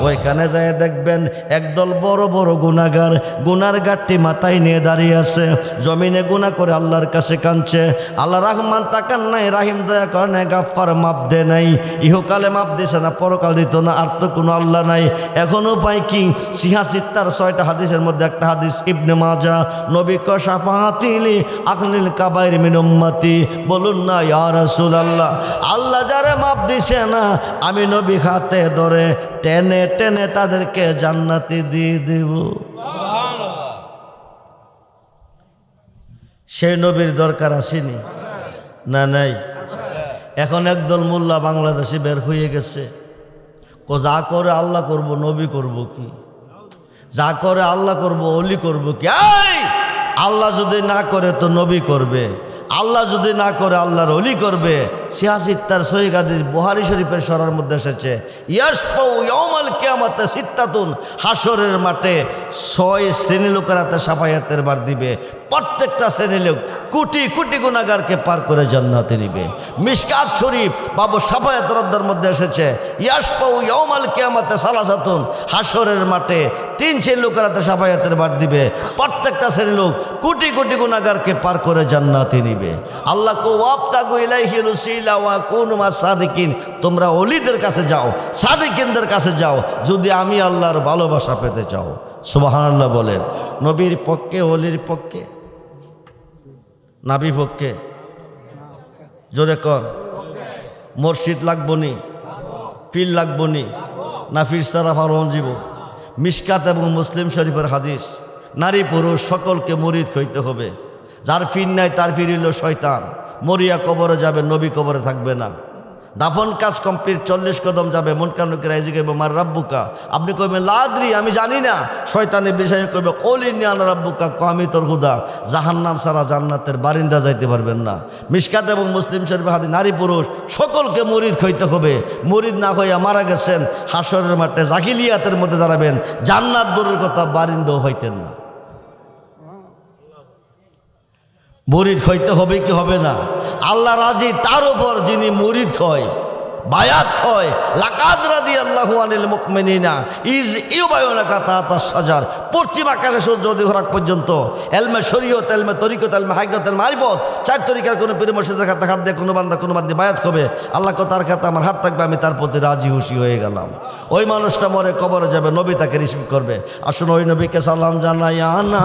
ওইখানে যায় দেখবেন একদল বড় বড় গুনাহগার, গুনার ঘাটটি মাথায় নিয়ে দাঁড়িয়ে আছে, জমিনে গুনাহ করে আল্লাহর কাছে কাঁদছে। আল্লাহ রহমান তাকান নাই, রাহিম দয়া করে নাই, গাফফার মাপ দে নাই। ইহকালে মাপ দিছে না, পরকাল দিত না, আর তো কোনো আল্লাহ নাই। এখনো পাই কি? সিহাসিত্তার 6টা হাদিসের মধ্যে একটা হাদিস ইবনে মাজাহ, নবী ক শাফাআতিলি আখলিল কাবাইর মিন উম্মতি। বলুন না ইয়া রাসূলুল্লাহ। আল্লাহ যারে মাপ দিছে না, আমি নবী হাতে ধরে টেনে টেনে তাদেরকে জান্নাতি দিয়ে দেব। সুবহানাল্লাহ। সেই নবীর দরকার আসেনি না? নাই। এখন একদল মোল্লা বাংলাদেশে বের হয়ে গেছে, যা করে আল্লাহ করব, নবী করব কি? যা করে আল্লাহ করব, অলি করব কি? আল্লাহ যদি না করে তো নবী করবে, আল্লাহ যদি না করে আল্লাহর অলি করবে। সিয়াসিত্তার সহিহ হাদিস বুখারী শরীফের সরার মধ্যে এসেছে, ইয়াসফাউ ইয়াউমাল কিয়ামাতে সিত্তাতুন, হাসরের মাঠে 6 শ্রেণী লোকের হাতে শাফায়াতের বার দিবে। প্রত্যেকটা শ্রেণী লোক কোটি কোটি গুনাহগারকে পার করে জান্নাতে নিবে। মিশকাত শরীফ বাবু শাফায়াতের অধ্যায়ের মধ্যে এসেছে, ইয়াসফাউ ইয়াউমাল কিয়ামাতে সালাসাতুন, হাসরের মাঠে 3 শ্রেণী লোকের হাতে শাফায়াতের বার দিবে। প্রত্যেকটা শ্রেণী লোক কোটি কোটি গুনাহগারকে পার করে জান্নাতে নিবে। আল্লাহ কো ওয়াবতাগু ইলাইহিল উসিলা ওয়া কুনু মাস সাদিকিন, তোমরা ওলিদের কাছে যাও, সাদিকিনদের কাছে যাও, যদি আমি আল্লাহর ভালোবাসা পেতে চাও। সুবহানাল্লাহ বলেন। নবীর পক্ষে, ওলির পক্ষে না বিপক্ষে? জোরে কর। মুর্শিদ লাগবো নি? ফির লাগবো নি? না ফির সারা ফারন জীব? মিশকাত এবং মুসলিম শরীফের হাদিস, নারী পুরুষ সকলকে মুরিদ হইতে হবে। যার ফির নাই তার ফির হইল শয়তান। মরিয়া কবরে যাবে, নবী কবরে থাকবে না। দাফন কাজ কমপ্লিট, 40 কদম যাবে, মুনকার নকির আইজি কইবে মার রাব্বুকা, আপনি কইবেন লাদ্রি, আমি জানি না। শয়তানের বিষয়ে কইবে কলিনি আনা রাব্বুকা, আমি তোর খুদা। জাহান্নাম ছাড়া জান্নাতের বারিন্দা যাইতে পারবেন না। মিশকাত এবং মুসলিম শরীফ হাদিস, নারী পুরুষ সকলকে মুরিদ হইতে হবে। মুরিদ না হইয়া মারা গেছেন, হাসরের মাঠে জাহিলিয়াতের মধ্যে দাঁড়াবেন, জান্নাত দূরের কথা বারিন্দাও হইতেন না। মুরিদ হইতে হবে কি হবে না? আল্লাহ রাজি তার উপর যিনি মুরিদ হয়, বায়াত হয় লাকাদ রাদিয়াল্লাহু আনিল মুমিনিনা ইজ ইউবায়ুনাকা তাহতা শাজার। পশ্চিম আকাশে সূর্য উদয় হওয়ার পর্যন্ত এলমে শরীয়ত, এলমে তরিকত, এলমে হাকিকত, এলমে মারিফত, চার তরিকার কোনো পীর মুর্শিদের খাতে হাত দিয়ে কোনো বান্দা কোনো বান্দি বায়াত হবে, আল্লাহ কো তার খাতে আমার হাত থাকবে, আমি তার প্রতি রাজি খুশি হয়ে গেলাম। ওই মানুষটা মরে কবরে যাবে, নবী তাকে রিসিভ করবে। আসুন ওই নবীকে সালাম জানাই আনা